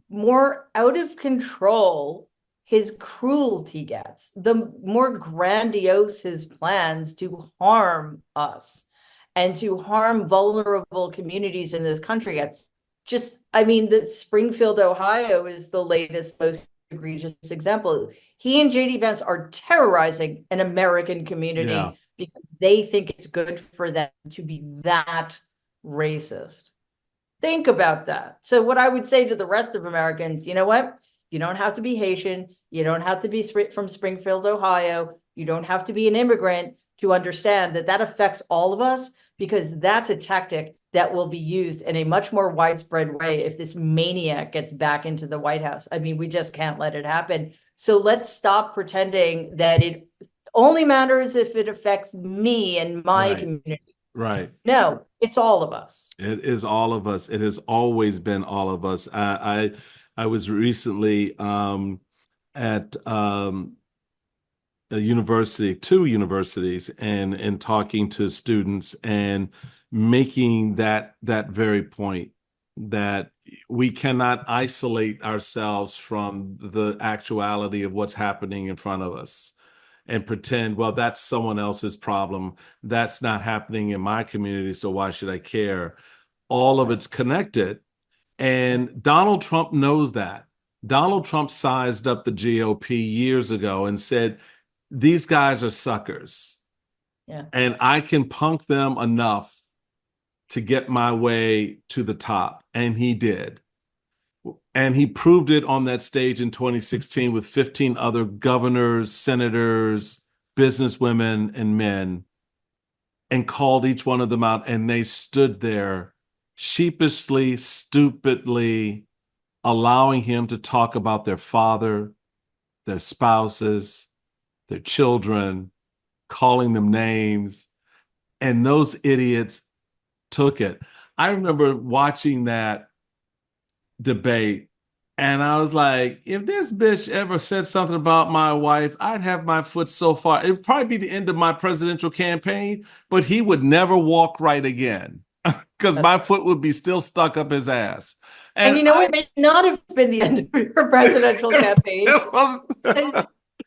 Speaker 1: more out of control his cruelty gets, the more grandiose his plans to harm us and to harm vulnerable communities in this country get. The Springfield, Ohio is the latest, most egregious example. He and JD Vance are terrorizing an American community because they think it's good for them to be that racist. Think about that. So what I would say to the rest of Americans, you know what? You don't have to be Haitian. You don't have to be from Springfield, Ohio. You don't have to be an immigrant to understand that affects all of us, because that's a tactic that will be used in a much more widespread way if this maniac gets back into the White House. I mean, we just can't let it happen. So let's stop pretending that it only matters if it affects me and my community.
Speaker 2: Right.
Speaker 1: No, it's all of us.
Speaker 2: It is all of us. It has always been all of us. I was recently at a university, two universities, and talking to students and making that very point, that we cannot isolate ourselves from the actuality of what's happening in front of us and pretend, well, that's someone else's problem. That's not happening in my community, so why should I care? All of it's connected. And Donald Trump knows that. Donald Trump sized up the GOP years ago and said, these guys are suckers.
Speaker 1: Yeah.
Speaker 2: And I can punk them enough to get my way to the top. And he did. And he proved it on that stage in 2016 with 15 other governors, senators, businesswomen, and men, and called each one of them out. And they stood there sheepishly, stupidly, allowing him to talk about their father, their spouses, their children, calling them names. And those idiots took it. I remember watching that debate, and I was like, if this bitch ever said something about my wife, I'd have my foot so far. It'd probably be the end of my presidential campaign, but he would never walk right again because my foot would be still stuck up his ass.
Speaker 1: And it may not have been the end of your presidential campaign.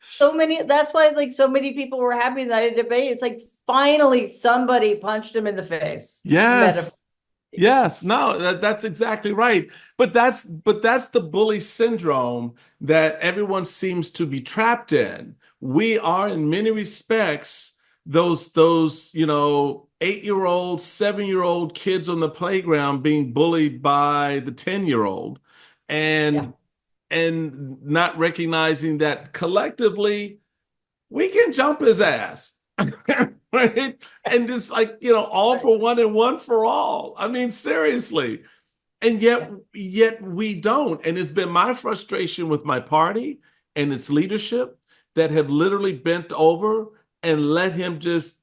Speaker 1: So many, that's why like so many people were happy that I debate. It's like finally somebody punched him in the face.
Speaker 2: Yes.
Speaker 1: Metaphor.
Speaker 2: Yes, no, that's exactly right. But that's the bully syndrome that everyone seems to be trapped in. We are in many respects those 8-year-old, 7-year-old kids on the playground being bullied by the 10-year-old
Speaker 1: Yeah.
Speaker 2: and and not recognizing that collectively we can jump his ass. Right? And just like, all
Speaker 1: Right.
Speaker 2: for one and one for all. I mean, seriously. And
Speaker 1: Yeah.
Speaker 2: yet we don't. And it's been my frustration with my party and its leadership that have literally bent over and let him just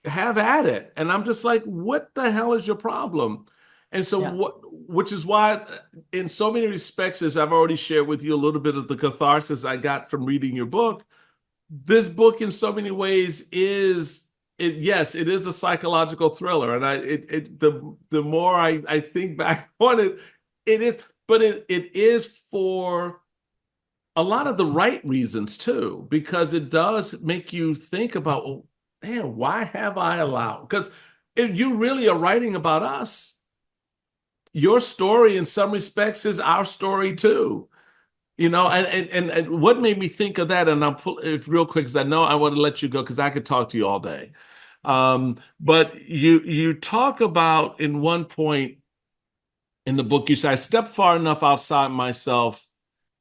Speaker 2: have at it. And I'm just like, what the hell is your problem? And so
Speaker 1: Yeah.
Speaker 2: which is why in so many respects, as I've already shared with you a little bit of the catharsis I got from reading your book, this book in so many ways is it yes, it is a psychological thriller. And the more I think back on it, it is, but it is for a lot of the right reasons too, because it does make you think about, well, man, why have I allowed? Because if you really are writing about us, your story in some respects is our story too. And what made me think of that, and I'll pull it real quick because I know I want to let you go because I could talk to you all day. But you talk about in one point in the book, you say, I stepped far enough outside myself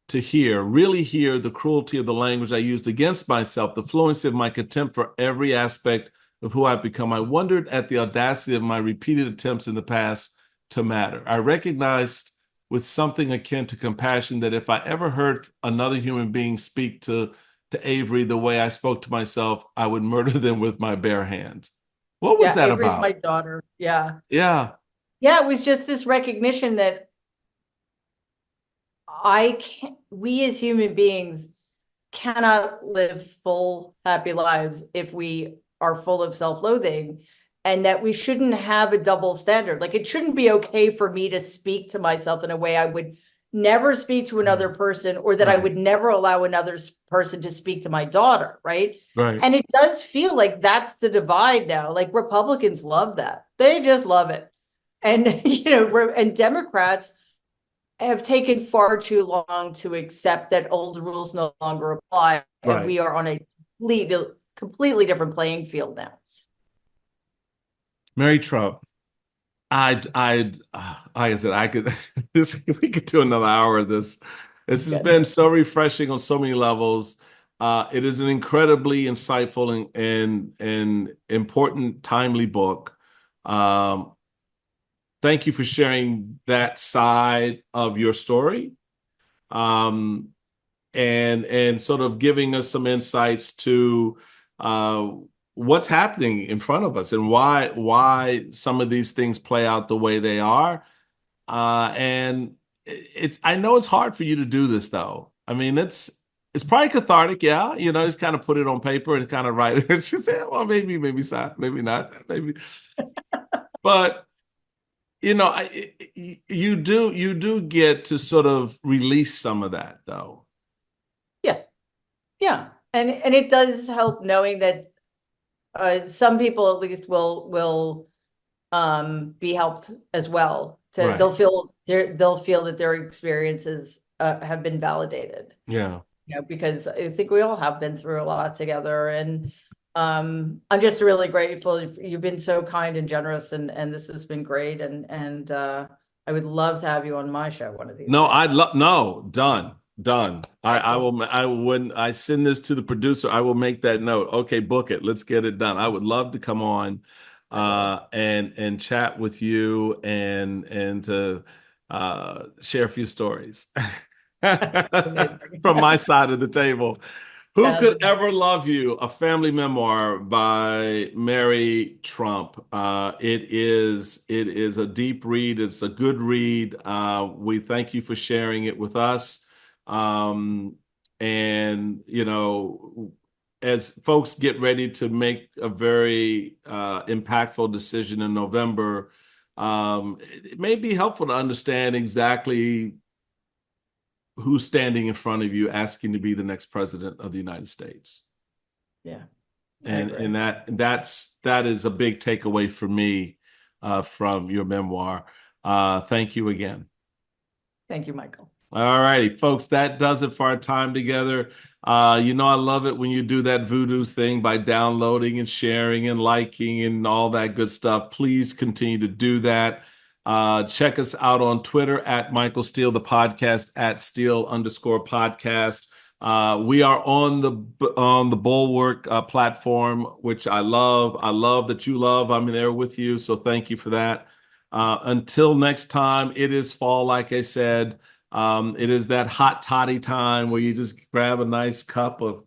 Speaker 2: to really hear the cruelty of the language I used against myself, the fluency of my contempt for every aspect of who I've become. I wondered at the audacity of my repeated attempts in the past to matter. I recognized with something akin to compassion that if I ever heard another human being speak to Avery the way I spoke to myself, I would murder them with my bare hands. What was
Speaker 1: Yeah.
Speaker 2: that
Speaker 1: Avery's my
Speaker 2: about?
Speaker 1: daughter. Yeah.
Speaker 2: Yeah,
Speaker 1: Yeah. It was just this recognition that I can't, we as human beings cannot live full, happy lives if we are full of self-loathing, and that we shouldn't have a double standard. Like it shouldn't be okay for me to speak to myself in a way I would never speak to another person, or that I
Speaker 2: right,
Speaker 1: would never allow another person to speak to my daughter, right?
Speaker 2: right.
Speaker 1: And it does feel like that's the divide now. Like Republicans love that. They just love it. And and Democrats have taken far too long to accept that old rules no longer apply, and
Speaker 2: Right.
Speaker 1: we are on a completely different playing field now.
Speaker 2: Mary Trump. Like I said, I could, this, we could do another hour of this. This has
Speaker 1: Good.
Speaker 2: been so refreshing on so many levels. It is an incredibly insightful and important, timely book. Um, Thank you for sharing that side of your story. Um, and sort of giving us some insights to uh, what's happening in front of us and why some of these things play out the way they are. And it's I know it's hard for you to do this though. I mean, it's probably cathartic, yeah. Just kind of put it on paper and kind of write it. She said, well, maybe so, maybe not, maybe. But you do get to sort of release some of that though.
Speaker 1: Yeah, yeah, and it does help knowing that some people at least will be helped as well.
Speaker 2: Right.
Speaker 1: They'll feel that their experiences have been validated.
Speaker 2: Yeah.
Speaker 1: Because I think we all have been through a lot together. And I'm just really grateful. You've been so kind and generous, and this has been great. And I would love to have you on my show one of these
Speaker 2: No,
Speaker 1: days.
Speaker 2: I'd love no, done, done. I
Speaker 1: Excellent.
Speaker 2: will when I send this to the producer, I will make that note. Okay, book it. Let's get it done. I would love to come on
Speaker 1: I will.
Speaker 2: and chat with you and to share a few stories
Speaker 1: That's amazing.
Speaker 2: from my side of the table. Who
Speaker 1: Sounds
Speaker 2: Could
Speaker 1: amazing.
Speaker 2: Ever Love You? A Family Memoir by Mary Trump. It is a deep read. It's a good read. We thank you for sharing it with us. Um, and as folks get ready to make a very impactful decision in November, it may be helpful to understand exactly who's standing in front of you asking to be the next president of the United States.
Speaker 1: Yeah.
Speaker 2: And that is a big takeaway for me from your memoir. Thank you again.
Speaker 1: Thank you, Michael.
Speaker 2: All righty, folks, that does it for our time together. I love it when you do that voodoo thing by downloading and sharing and liking and all that good stuff. Please continue to do that. Check us out on Twitter at Michael Steele, the podcast at Steele_podcast. We are on the Bulwark platform, which I love. I love that you love. I'm there with you, so thank you for that. Until next time, it is fall, like I said. It is that hot toddy time where you just grab a nice cup of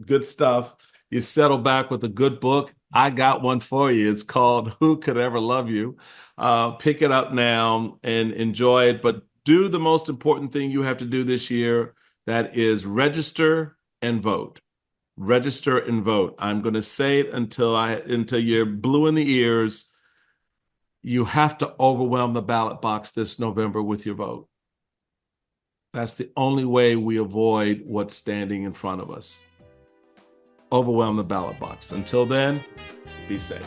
Speaker 2: good stuff. You settle back with a good book. I got one for you. It's called Who Could Ever Love You? Pick it up now and enjoy it. But do the most important thing you have to do this year. That is register and vote. Register and vote. I'm going to say it until you're blue in the ears. You have to overwhelm the ballot box this November with your vote. That's the only way we avoid what's standing in front of us. Overwhelm the ballot box. Until then, be safe.